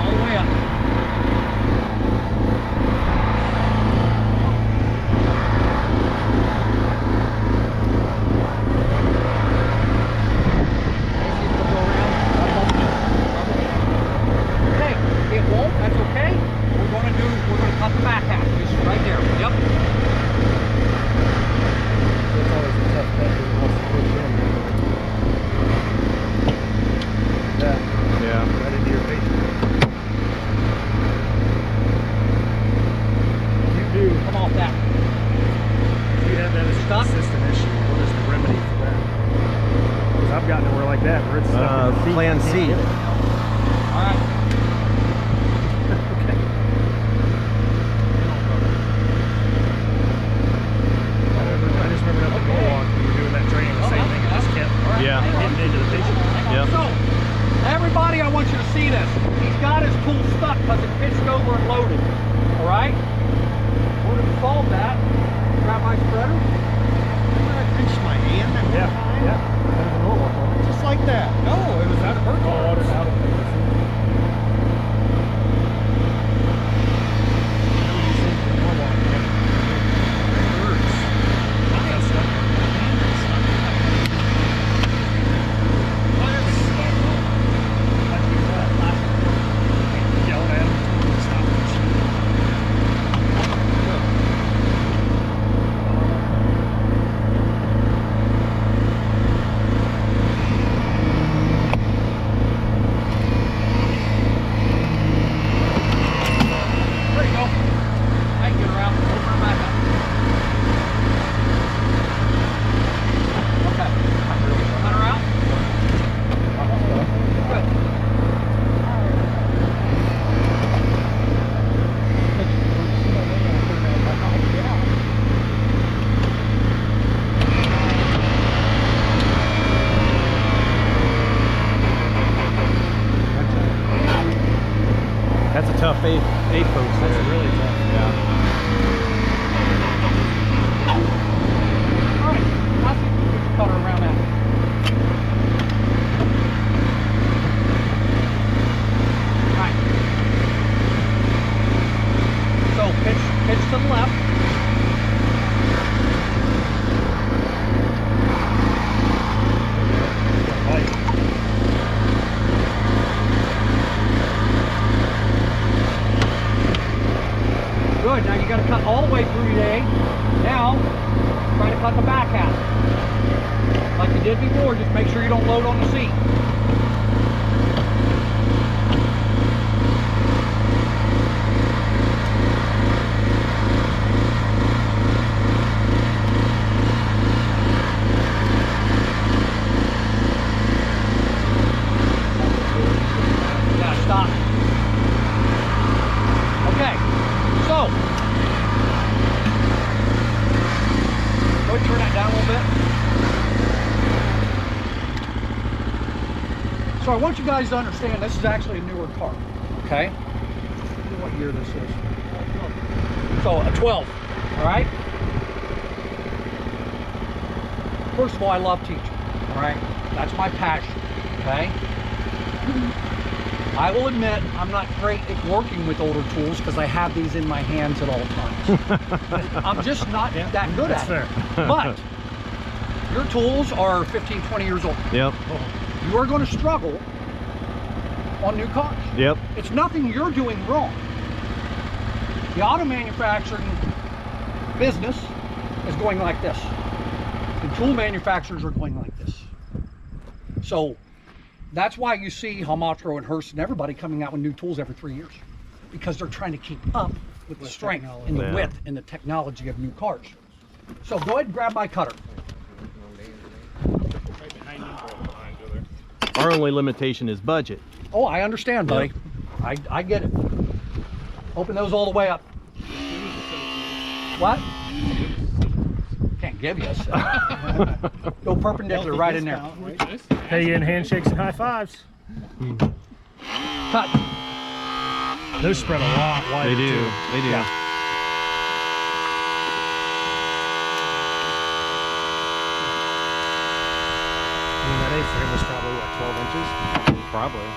All the way up. Okay, it won't, that's okay. What we're going to do, we're going to cut the back half, just right there. Yep. It's always a tough thing when it wants to push in. Yeah. Right into your face. You do. Come off that. You have that as a Stuck? consistent issue. What is the remedy for that? Because I've gotten to where like that, where it's stuck in the seat. Plan I can't C. get it. All right. Okay. I just remember up in Norwalk when you were doing that training, the same thing. It just kept Yeah. hitting into the patient. Yep. So, everybody, I want you to see this. He's got his tool stuck because it pitched over and loaded. All right? We're going to solve that. Grab my spreader. Remember I pinched my hand that Yeah, one time? yeah. That was a Norwalk one. Just like that. No, it was out of her Oh, car. out of the There you go. I can get her out. Open her back up. Okay. Cut her out. Good. That's a tough eight post there. That's really tough. Yeah. All right. Now see if we can get the cutter around that. All right. So pitch to the left. Good. Now you got to cut all the way through today. Now, try to cut the back half. Like you did before, just make sure you don't load on the seat. I want you guys to understand this is actually a newer car, okay? What year this is. So a 12, all right? First of all, I love teaching, all right? That's my passion, okay? I will admit I'm not great at working with older tools because I have these in my hands at all times. I'm just not that good at it. But your tools are 15, 20 years old. Yep. You are going to struggle on new cars. Yep. It's nothing you're doing wrong. The auto manufacturing business is going like this. The tool manufacturers are going like this. So that's why you see Hamatro and Hurst and everybody coming out with new tools every 3 years, because they're trying to keep up with the strength and the width and the technology of new cars. So go ahead and grab my cutter. Our only limitation is budget. Oh, I understand, buddy. I get it. Open those all the way up. What? Can't give you a set. Go perpendicular right in there. Pay you in handshakes and high fives. Cut. Those spread a lot wider. They do. Too. They do. Yeah. I mean, that A-frame was probably, what, 12 inches? Probably.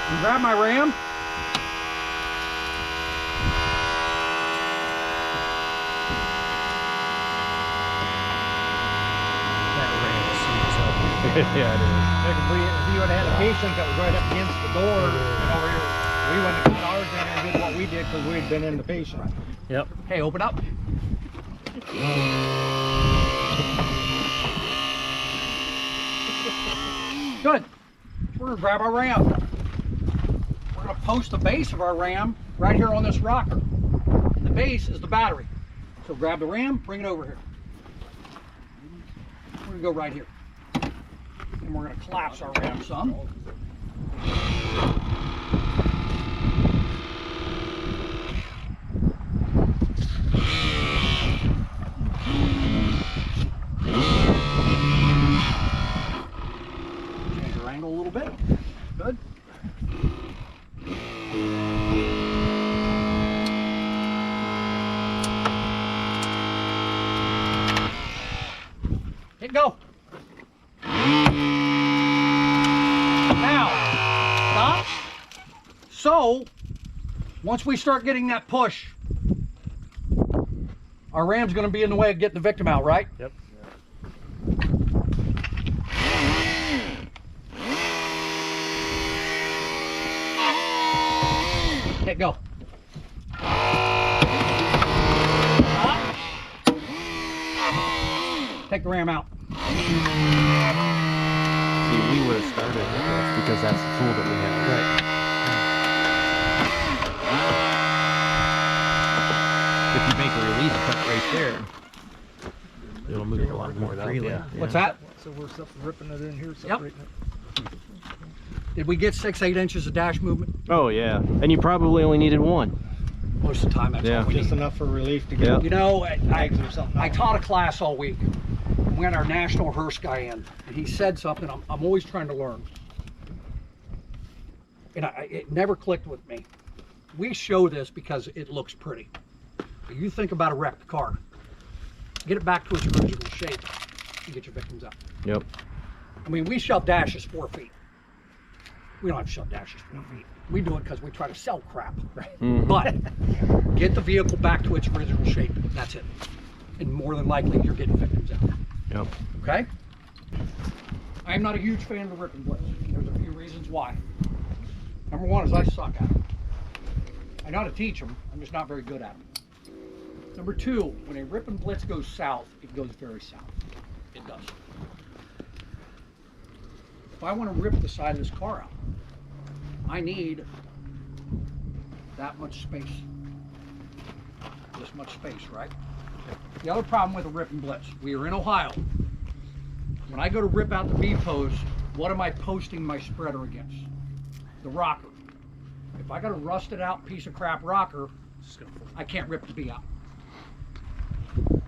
You grab my ram. That ram is sweet as hell. Yeah, it is. If you would have had a patient that was right up against the door, over here, we wouldn't have put ours in and did what we did because we had been in the patient. Yep. Hey, open up. Good. We're gonna grab our ram. We're gonna post the base of our ram right here on this rocker. And the base is the battery. So grab the ram, bring it over here. We're gonna go right here. And we're gonna collapse our ram some. Change your angle a little bit. Good. Hit go. Now, stop. So, once we start getting that push, our ram's going to be in the way of getting the victim out, right? Yep. Hit go. Stop. Take the ram out. See, we would have started with this because that's the tool that we have. Right. If you make a release cut right there, it'll move a lot more freely. Yeah. What's that? So we're ripping it in here, Yep. separating it. Did we get 6-8 inches of dash movement? Oh yeah, and you probably only needed one. Most of the time, that's Yeah. all we Just need. enough for relief to get Yeah. You know, bags or something. I taught a class all week. We had our national Hurst guy in, and he said something I'm always trying to learn. And it never clicked with me. We show this because it looks pretty. But you think about a wrecked car. Get it back to its original shape and get your victims out. Yep. I mean, we shove dashes 4 feet. We don't have to shove dashes 4 feet. We do it because we try to sell crap, right? Mhm. But get the vehicle back to its original shape. That's it. And more than likely, you're getting victims out. Yep. Okay? I'm not a huge fan of the rip and blitz. There's a few reasons why. Number one is I suck at them. I know how to teach them, I'm just not very good at them. Number two, when a rip and blitz goes south, it goes very south. It does. If I want to rip the side of this car out, I need that much space. This much space, right? The other problem with a rip and blitz, we are in Ohio. When I go to rip out the V-post, what am I posting my spreader against? The rocker. If I got a rusted out piece of crap rocker, I can't rip the V out.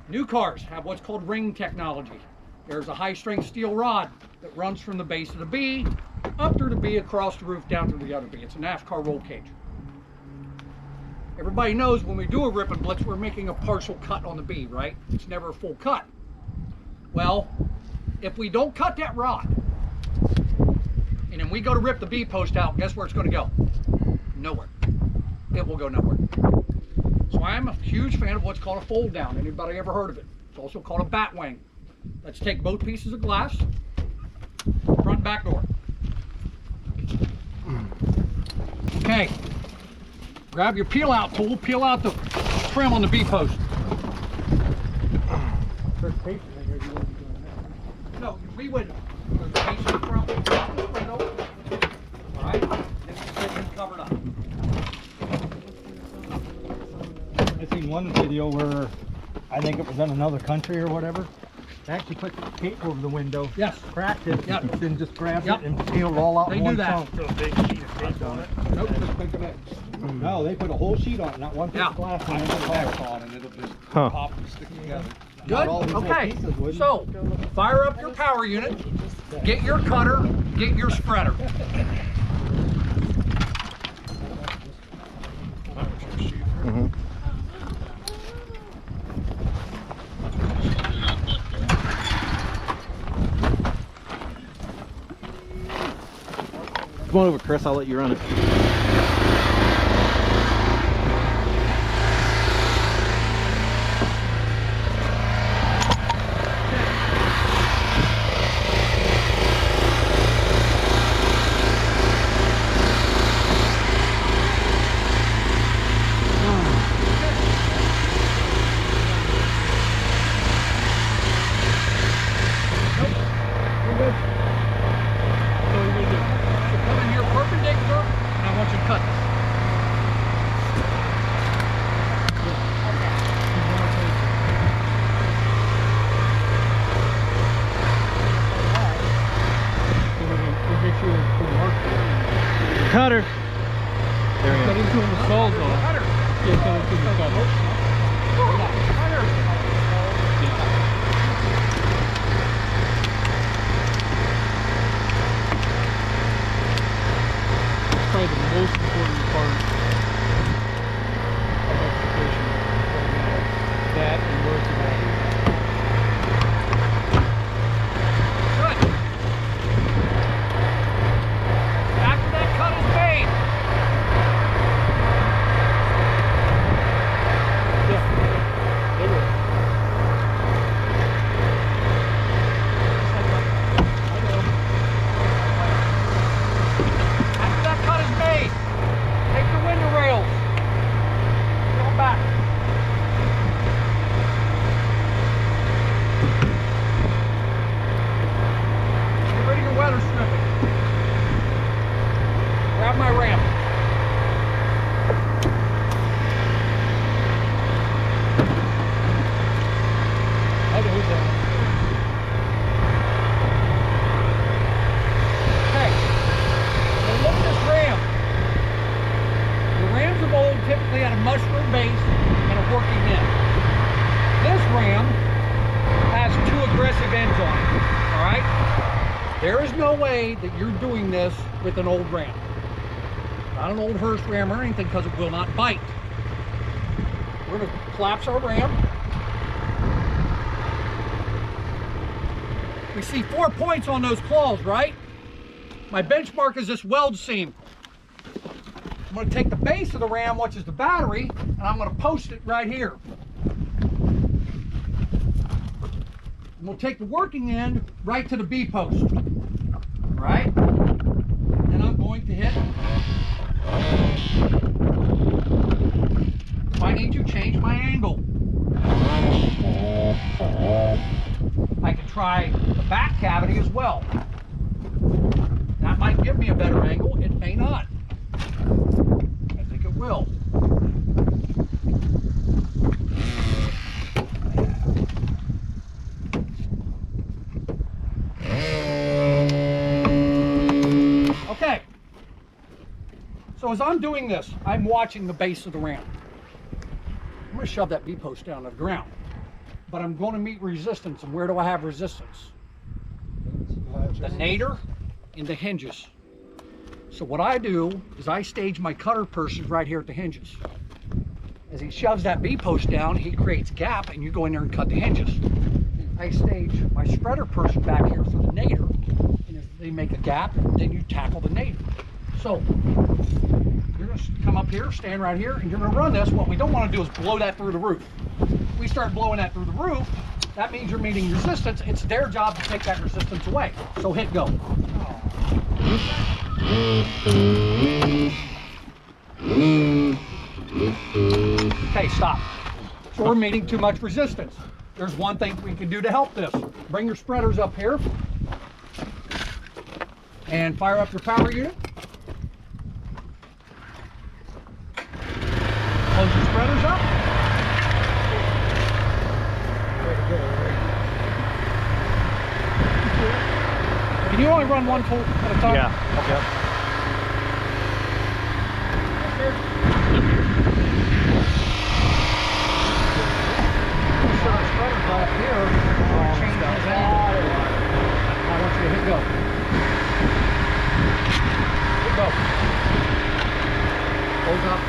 New cars have what's called ring technology. There's a high-strength steel rod that runs from the base of the B up through the B, across the roof, down through the other B. It's a NASCAR roll cage. Everybody knows when we do a rip and blitz, we're making a partial cut on the B, right? It's never a full cut. Well, if we don't cut that rod, and then we go to rip the B post out, guess where it's going to go? Nowhere. It will go nowhere. So I'm a huge fan of what's called a fold down. Anybody ever heard of it? It's also called a bat wing. Let's take both pieces of glass, front and back door. Okay, grab your peel out tool, peel out the trim on the B post. No, we would. There's a piece of front window. All right, this is getting covered up. I seen one video where I think it was in another country or whatever. They actually put the tape over the window. Yes. Cracked it. Yep. And then just grabbed Yep. it and peeled it all out They in do one that. chunk. So a big sheet of tape on it. Nope, just think of it. No, they put a whole sheet on it, not one piece Yeah. of glass. I And put then X on and it'll just Huh. pop and stick together. Good. all these little Okay. pieces, wouldn't So fire up your power unit. Get your cutter. Get your spreader. Mhm. Come on over, Chris. I'll let you run it. Come in here perpendicular, and I want you to cut this. Cutter. There we go. Cutter. Probably the most important part of extrication right now. That and where it's at. Good. After that cut is made, after that cut is made, take your window rails, peel them back. Get rid of your weather stripping. Grab my ram. Okay. Now look at this ram. The rams of old typically had a mushroom base and a working end. This ram has two aggressive ends on it. All right? There is no way that you're doing this with an old ram. Not an old Hurst ram or anything, because it will not bite. We're going to collapse our ram. We see 4 points on those claws, right? My benchmark is this weld seam. I'm going to take the base of the ram, which is the battery, and I'm going to post it right here. And we'll take the working end right to the B post. Right? And I'm going to hit. If I need to change my angle, I can try the back cavity as well. That might give me a better angle. It may not. I think it will. Okay. So as I'm doing this, I'm watching the base of the ram. I'm going to shove that B post down to the ground. but I'm going to meet resistance. And where do I have resistance? The nadir and the hinges. So what I do is I stage my cutter purses right here at the hinges. As he shoves that B-post down, he creates a gap, and you go in there and cut the hinges. I stage my spreader person back here for the nadir, and as they make a gap, then you tackle the nadir. So you're going to come up here, stand right here, and you're going to run this. What we don't want to do is blow that through the roof. If we start blowing that through the roof, that means you're meeting resistance. It's their job to take that resistance away. So hit go. Okay, stop. So we're meeting too much resistance. There's one thing we can do to help this. Bring your spreaders up here and fire up your power unit. Close your spreaders up. Can you only run one tool at a time? Yeah. Okay. Right up here, change his angle. I want you to hit go. Hit go. Close up.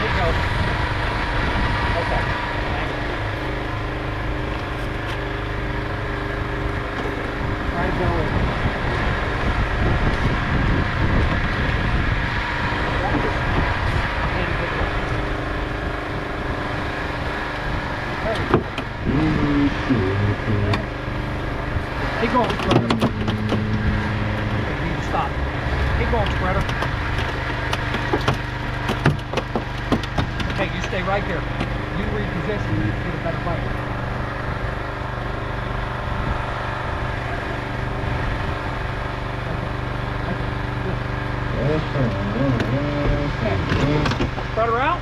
Hit go. Okay. Try to go in. Keep going, spreader. You need to stop. Keep going, spreader. Okay, you stay right there. You reposition, you get a better bite. Okay. Spreader out.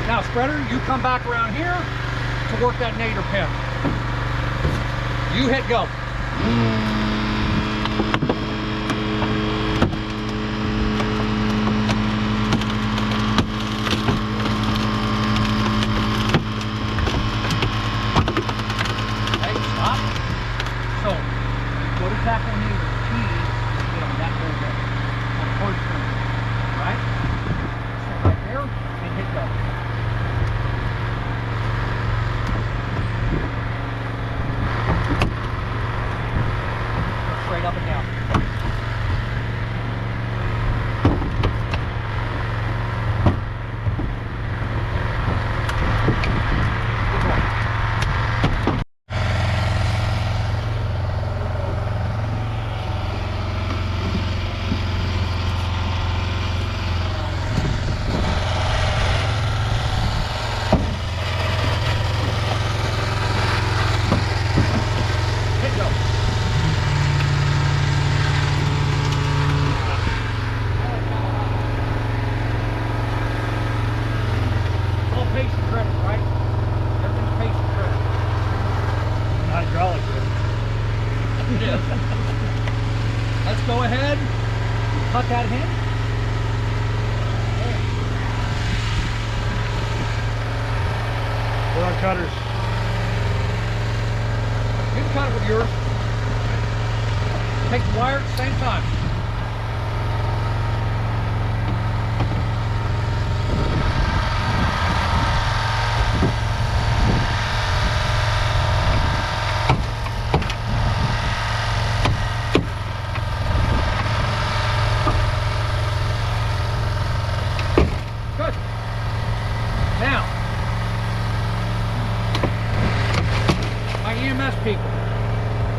Now, spreader, you come back around here to work that nadir pin. You hit go. Okay, stop. So, go to tackle nadir T, get on that whole bit. On the first finger. Right? So right there and hit go. Straight up and down. Keep going. Hit go. Pace and credit, right? Everything's pace and credit. Hydraulic. It is. Let's go ahead, cut that hinge. We're on cutters. You can cut it with yours. Take the wire at the same time. Good. Now, my EMS people,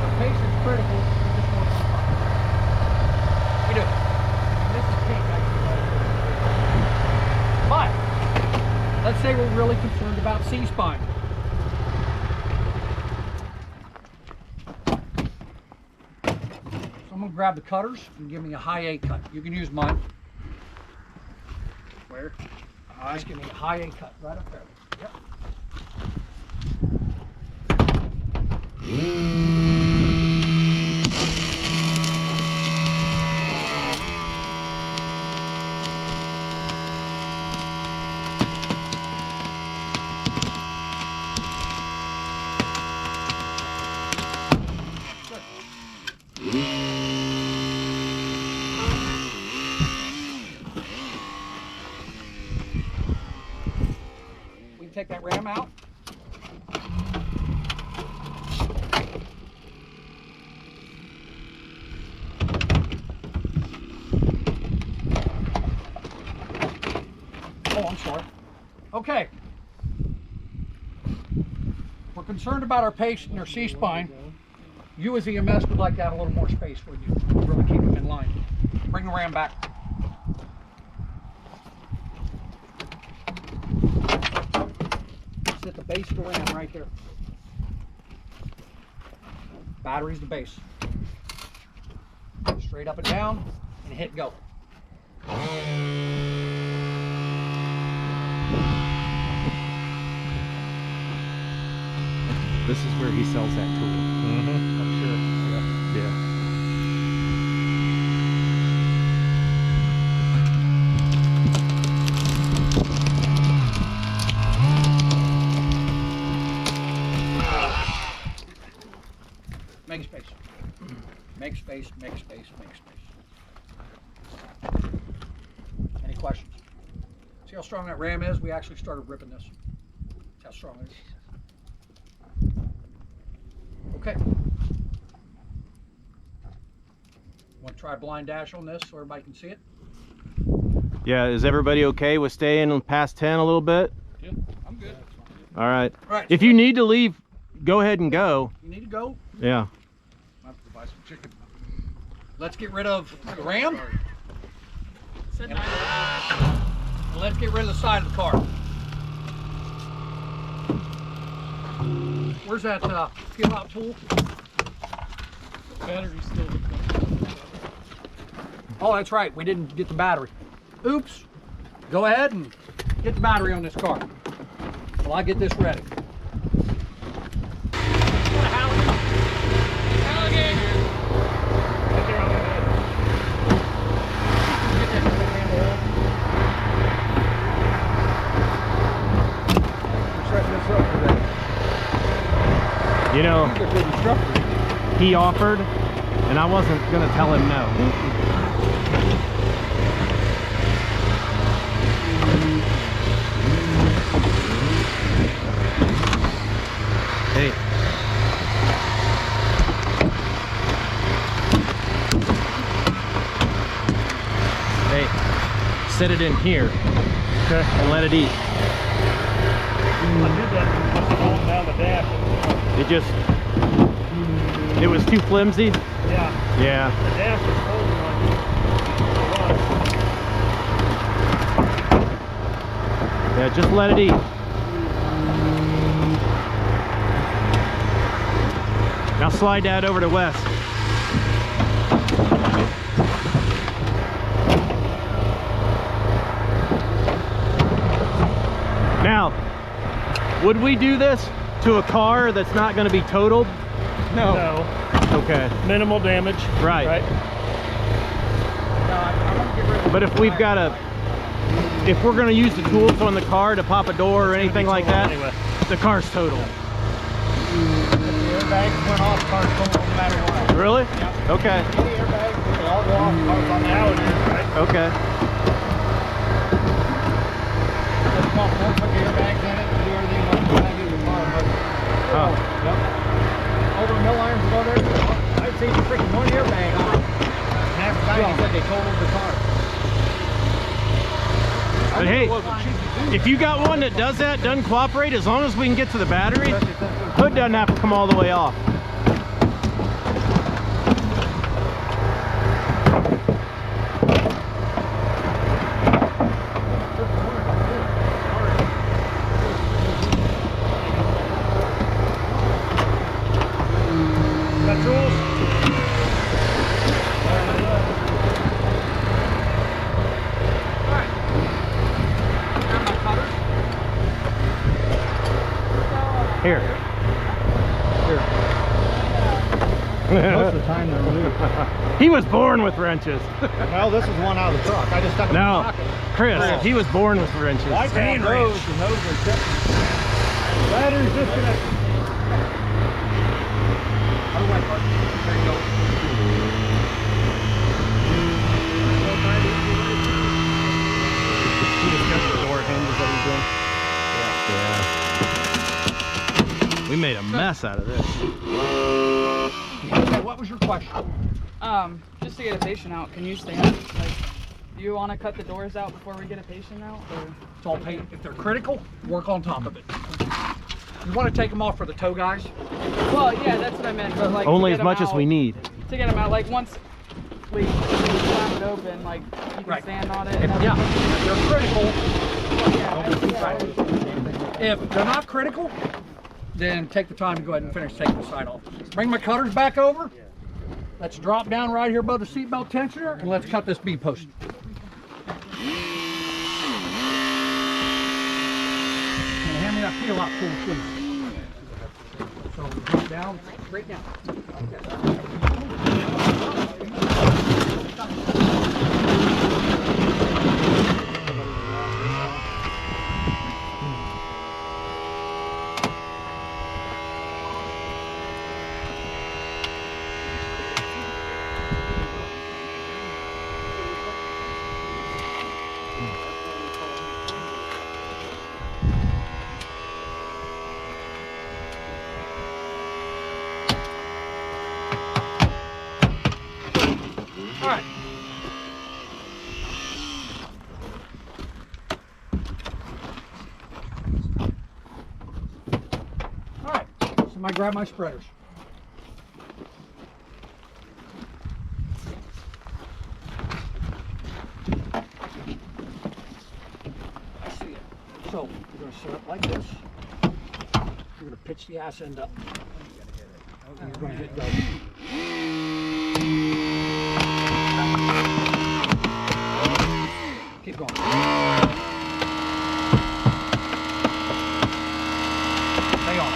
the pace is critical. We just want to start. We do. This is key, guys. But let's say we're really concerned about C-spine. So I'm going to grab the cutters and give me a high A cut. You can use mine. Where? Just give me a high A cut right up there. Yep. take that ram out. Oh, I'm sorry. Okay. We're concerned about our patient and their C-spine. You as EMS would like to have a little more space for you. Really keep them in line. Bring the ram back. Just at the base of the ram right there. Battery's the base. Straight up and down and hit go. This is where he sells that tool. Mm-hmm. I'm sure. Yeah. Make space. Make space, make space, make space. Any questions? See how strong that ram is? We actually started ripping this. That's how strong it is. Okay. Want to try blind dash on this so everybody can see it? Yeah, is everybody okay with staying past 10 a little bit? Yeah, I'm good. All right. All right. If you need to leave, go ahead and go. You need to go. Yeah. I have to buy some chicken. Let's get rid of the ram. And let's get rid of the side of the car. Where's that peel out tool? Battery's still hooked up. Oh, that's right. We didn't get the battery. Oops. Go ahead and get the battery on this car. While I get this ready. You know, he offered, and I wasn't going to tell him no. Hey. Hey, set it in here. Okay. And let it eat. I did that holding down the dash. It was too flimsy? Yeah. Yeah. The dash was holding on. Yeah, just let it eat. Now slide that over to Wes. Now, would we do this to a car that's not going to be totaled? No. Okay. Minimal damage. Right. But if we've got if we're going to use the tools on the car to pop a door or anything like that, anyway. the car's totaled. The airbags went off, car's total no matter what. Really? Yep. Okay. Any airbags, they all go off, car's on the Now it is, right? Okay. Just pump one, put the airbags in it, and do everything like that, get the car moving. Oh. Yep. Over the mill irons go there, I've seen freaking one airbag on. And after that, he said they totaled the car. But hey, if you got one that does that, doesn't cooperate, as long as we can get to the battery, hood doesn't have to come all the way off. Got tools? Here. Most of the time they're loose. He was born with wrenches. Well, this is one out of the truck. I just stuck it in the No, pocket. Chris, he was born with wrenches. I found those, and those are tipped. Battery's disconnected. How do I park? There you go. He just got the door hinges that he's doing. Yeah. made a mess out of this. Okay, what was your question? Just to get a patient out, can you stand? Like, do you want to cut the doors out before we get a patient out? Or? It's all paint. If they're critical, work on top of it. You want to take them off for the tow guys? Well, yeah, that's what I meant. But like, Only to as get much 'em as we out- need. To get them out, like once we slam it open, like you can Right. stand on it. If, And yeah, everything. if they're critical, Yeah, right. If they're not critical, then take the time to go ahead and finish taking the side off. Bring my cutters back over. Let's drop down right here above the seatbelt tensioner and let's cut this B post. And hand me that peel out tool, please. So drop down, straight down. All right. All right. Somebody grab my spreaders. I see it. So you're going to set up like this. You're going to pitch the ass end up. And you're going to hit go. Keep going. Stay on.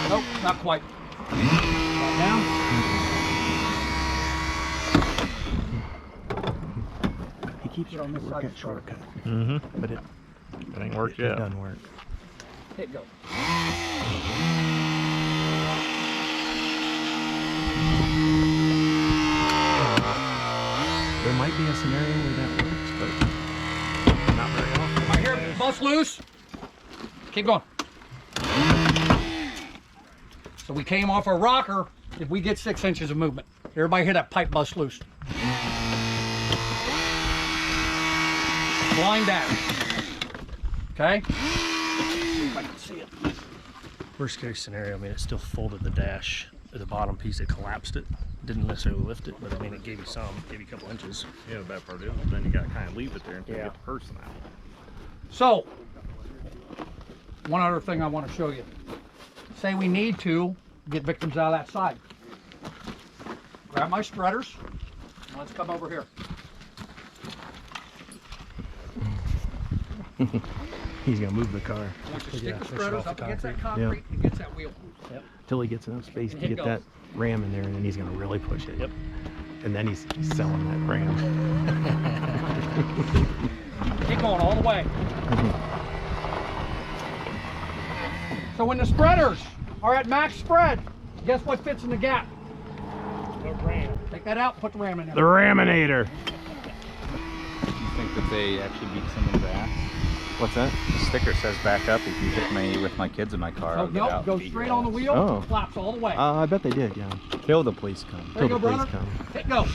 Nope, not quite. Back down. He keeps Get on trying to this work side that shortcut. But it ain't worked it yet. doesn't work. Hit go. There might be a scenario where that works, but not very often. Right here, bust loose. Keep going. So we came off our rocker. If we get 6 inches of movement, everybody hear that pipe bust loose. Blind dash. Okay? See if I can see it. Worst case scenario, I mean, it still folded the dash at the bottom piece. It collapsed it. Didn't necessarily lift it, but I mean, it gave you some, gave you a couple inches. Yeah, the bad part is then you got to kind of leave it there until you Yeah. get the person out. So, one other thing I want to show you. Say we need to get victims out of that side. Grab my spreaders. And let's come over here. He's gonna move the car I want you to stick Yeah, the push it spreaders off the up against that concrete. concrete and against that wheel. till he gets enough space to Hit get go. that ram in there, and then he's gonna really push it. Yep. And then he's selling that ram. Keep going all the way. So when the spreaders are at max spread, guess what fits in the gap? The ram. Take that out, put the ram in The there. Raminator. You think that they actually beat someone's ass? What's that? The sticker says back up if you hit me with my kids in my car. So I'll get out nope, and go beat straight your on the ass. wheel, Oh. flaps all the way. I bet they did, yeah. Till the police come. There you till go, the police brother. come. Hit go.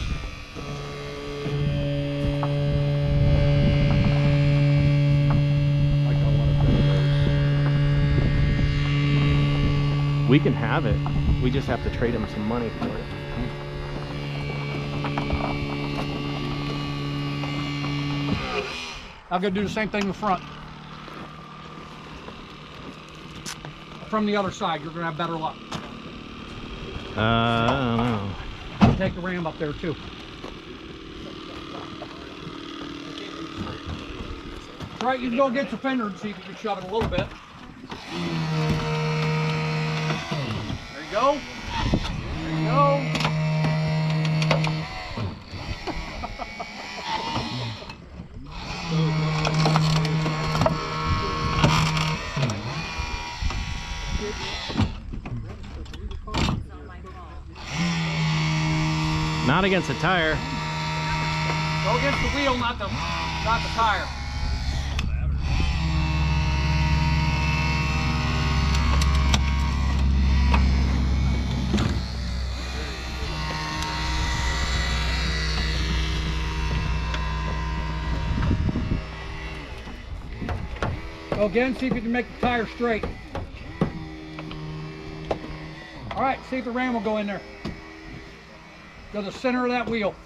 We can have it. We just have to trade him some money for it. I'm gonna do the same thing in the front. From the other side, you're gonna have better luck. I don't know. Take the ram up there too. Right, you can go against the fender and see if you can shove it a little bit. There you go. There you go. Not against a tire. Go against the wheel, not the tire. Go again, see if you can make the tire straight. All right, see if the ram will go in there. Go to the center of that wheel.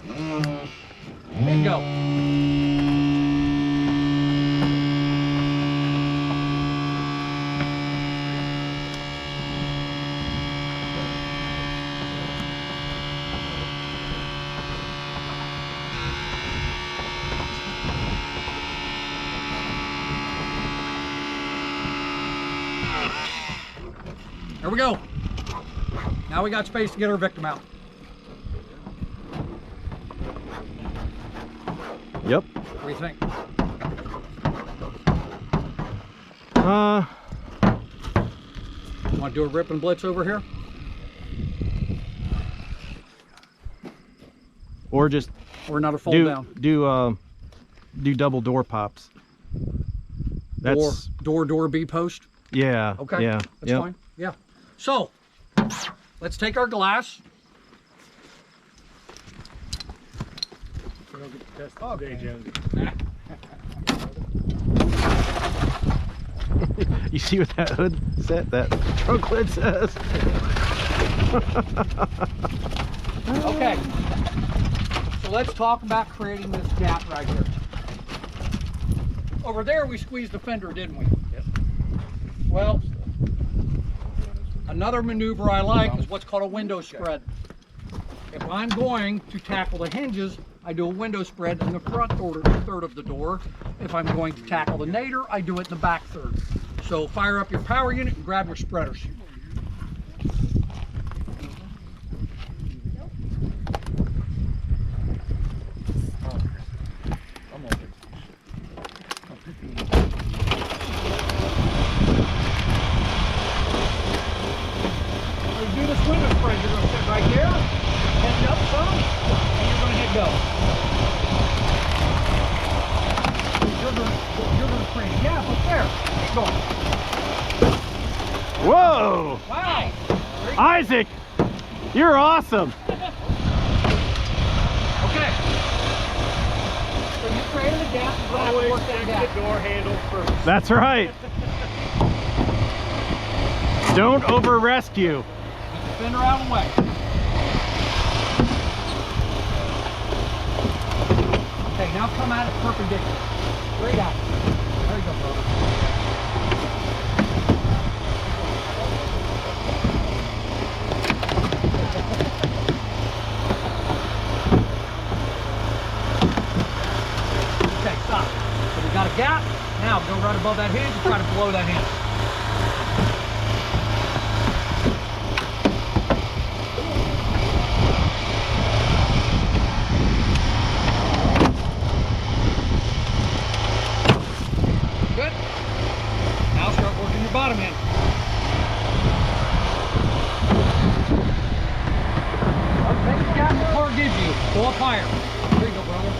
And go. There we go. Now we got space to get our victim out. Yep. What do you think? Want to do a rip and blitz over here? Or just Or another fold down? do double door pops. That's Door B post? yeah. Okay. Yeah. That's fine. Yeah. So, let's take our glass. You see what that hood set, that trunk lid says? Okay. So let's talk about creating this gap right here. Over there we squeezed the fender, didn't we? Yep. Well, another maneuver I like is what's called a window spread. If I'm going to tackle the hinges, I do a window spread in the front third of the door. If I'm going to tackle the nadir, I do it in the back third. So fire up your power unit and grab your spreaders. Do this window spread, you're going to sit right there, head up some, and you're going to hit go. You're going to create a gap up there. Keep going. Whoa! Wow! Isaac, you're awesome. Okay. So you created a gap, you're going to have to work that gap. Door handle first. That's right. Don't over rescue. Fender out of the way. Okay, now come at it perpendicular. Straight out. There you go, brother. Okay, stop. So we got a gap. Now go right above that hinge and try to blow that hinge. Good. Now start working your bottom end. Take the gap the car gives you. Go up higher. There you go, brother.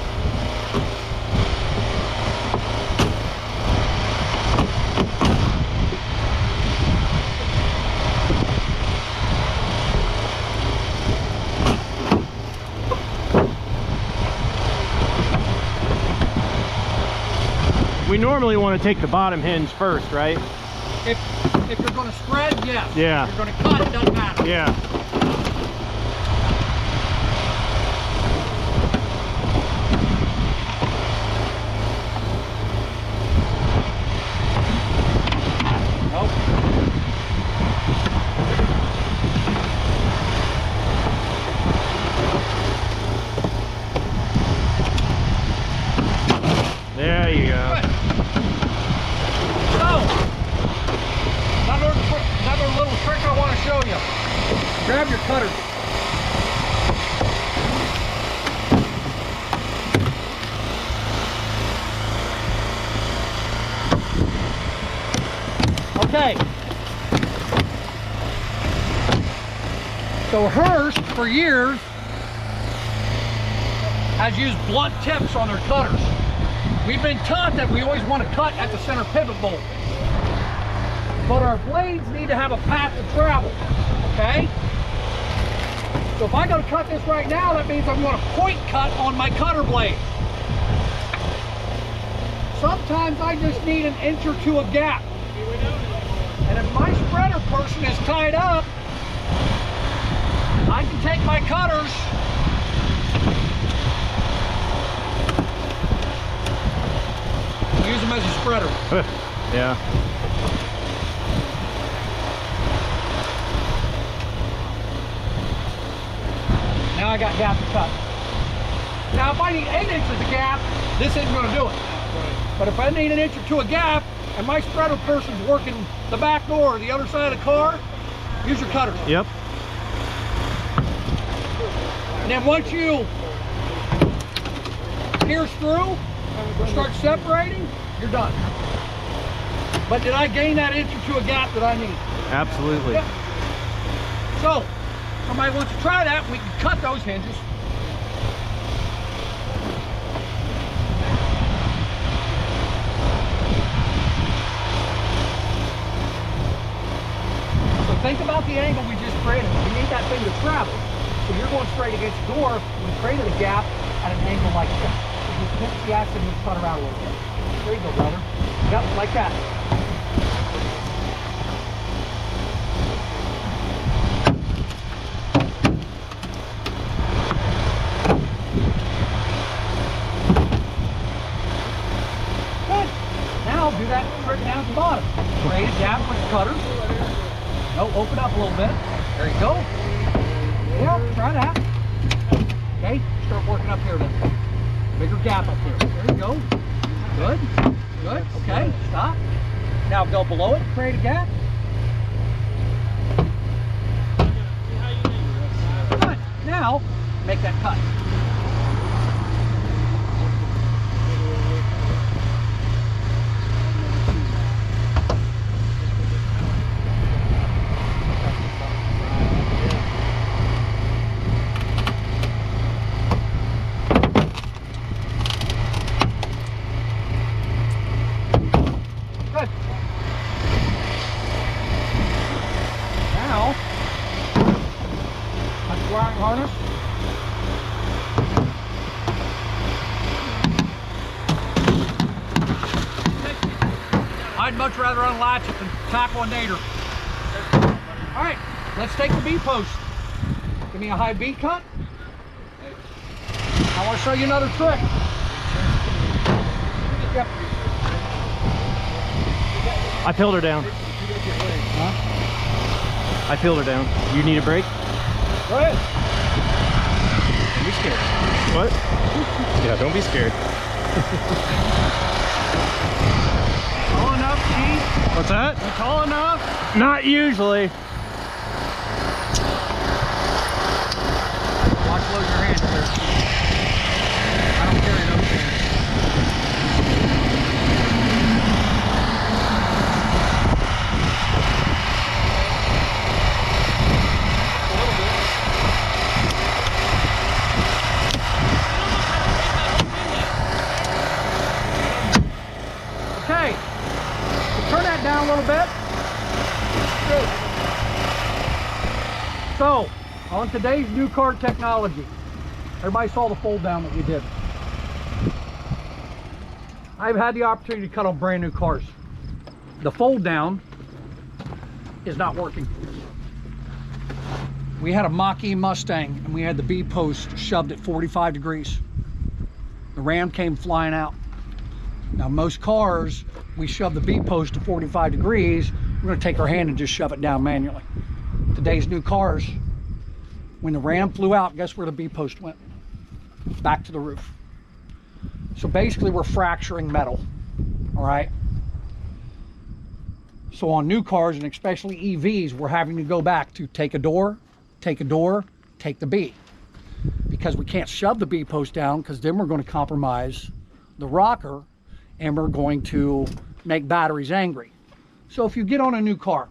We normally want to take the bottom hinge first, right? If you're going to spread, yes. Yeah. If you're going to cut, it doesn't matter. Yeah. Nope. There you go. Good. So, another little trick I want to show you. Grab your cutter. Okay. So Hearst, for years, has used blunt tips on their cutters. We've been taught that we always want to cut at the center pivot bolt. But our blades need to have a path to travel, okay? So if I go to cut this right now, that means I'm going to point cut on my cutter blade. Sometimes I just need an inch or two of gap. And if my spreader person is tied up, I can take my cutters and use them as a spreader. Yeah. Now I got gap to cut. Now if I need 8 inches of gap, this isn't going to do it. But if I need an inch or two of gap, and my spreader person's working the back door or the other side of the car, use your cutter. Yep. And then once you pierce through, start separating, you're done. But did I gain that inch or two of gap that I need? Absolutely. Yeah. So, somebody wants to try that, we can cut those hinges. So think about the angle we just created. We need that thing to travel. So you're going straight against the door, we created a gap at an angle like this. You just pinch the axle and you cut around a little bit. There you go, brother. Yep, like that. Good. Now do that trick down at the bottom. Create a gap with the cutters. No, open up a little bit. There you go. Yeah, try that. Okay, start working up here then. Bigger gap up here. There you go. Good. Good. Okay, stop. Now go below it, create a gap. Good. Now, make that cut. Good. Now, that's the wiring harness. I'd much rather unlatch it than tackle a nader. All right, let's take the B-post. Give me a high B cut. I want to show you another trick. Yep. I peeled her down. Huh? I peeled her down. You need a break? Go ahead. Don't be scared. What? Yeah, don't be scared. Tall enough, Chief? What's that? You tall enough? Not usually. Watch load your hands there. I don't carry those hands. Okay, so turn that down a little bit. So, on today's new car technology, everybody saw the fold down that we did. I've had the opportunity to cut on brand new cars. The fold down is not working. We had a Mach-E Mustang and we had the B-post shoved at 45 degrees. The Ram came flying out. Now most cars, we shove the B-post to 45 degrees, we're gonna take our hand and just shove it down manually. Today's new cars, when the Ram flew out, guess where the B-post went? Back to the roof. So basically we're fracturing metal, all right? So on new cars, and especially EVs, we're having to go back to take a door, take the B. Because we can't shove the B-post down, because then we're going to compromise the rocker and we're going to make batteries angry. So if you get on a new car,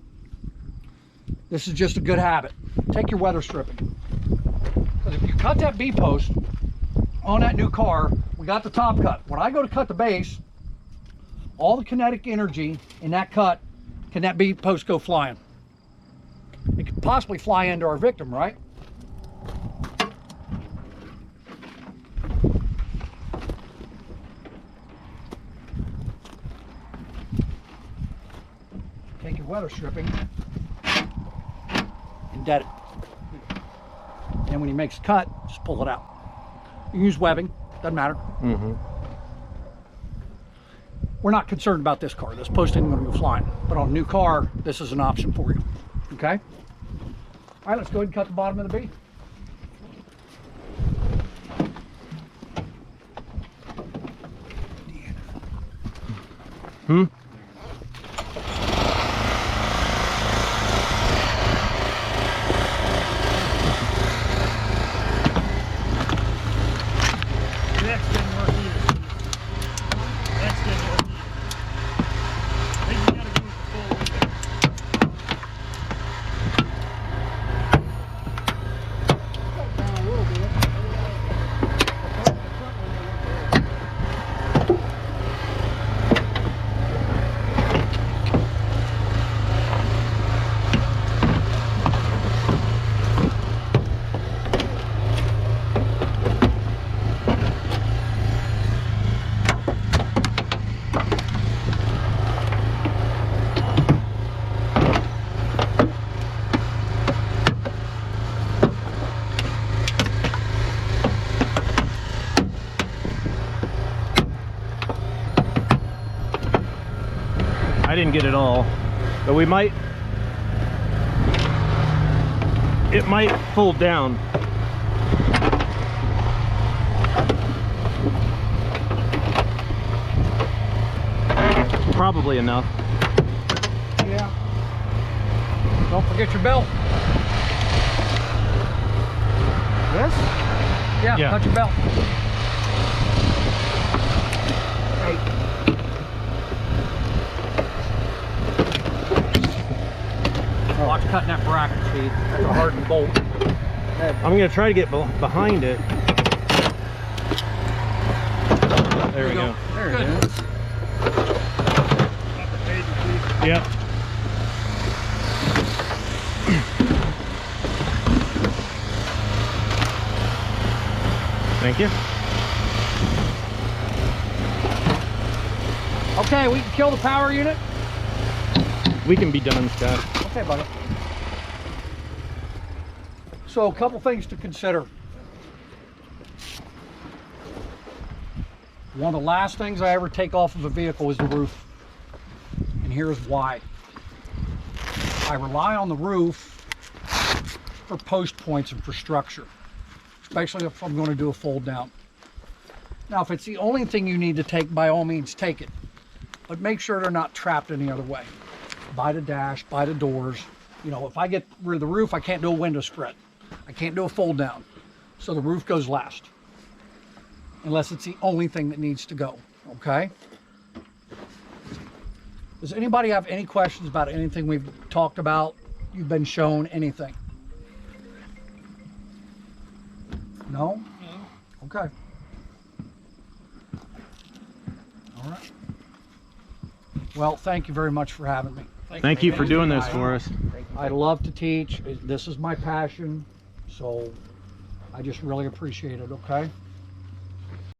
this is just a good habit. Take your weather stripping. Because if you cut that B-post on that new car, we got the top cut. When I go to cut the base, all the kinetic energy in that cut, can that B-post go flying? It could possibly fly into our victim, right? weather stripping, indent it. And when he makes a cut, just pull it out. You can use webbing, doesn't matter. Mm-hmm. We're not concerned about this car. This post isn't going to go flying. But on a new car, this is an option for you. Okay? All right, let's go ahead and cut the bottom of the B. Hmm? Next didn't work either. Next didn't work either. I think you gotta go with the full window. I didn't get it all, but we might. It might fold down. Probably enough. Yeah. Don't forget your belt. This? Yeah, Yeah. cut your belt. Hey. Watch cutting that bracket, Steve. That's a hardened bolt. I'm gonna try to get behind it. There we go. There it is. Yep. Thank you. Okay, we can kill the power unit. We can be done, Scott. Okay, buddy. So a couple things to consider. One of the last things I ever take off of a vehicle is the roof. And here's why. I rely on the roof for post points and for structure, especially if I'm going to do a fold down. Now, if it's the only thing you need to take, by all means take it. But make sure they're not trapped any other way. By the dash, by the doors. You know, if I get rid of the roof, I can't do a window spread. I can't do a fold down. So the roof goes last. Unless it's the only thing that needs to go, okay? Does anybody have any questions about anything we've talked about? You've been shown anything? No? Okay. All right. Well, thank you very much for having me. Thank you for doing this for us. I love to teach. This is my passion. So I just really appreciate it, okay?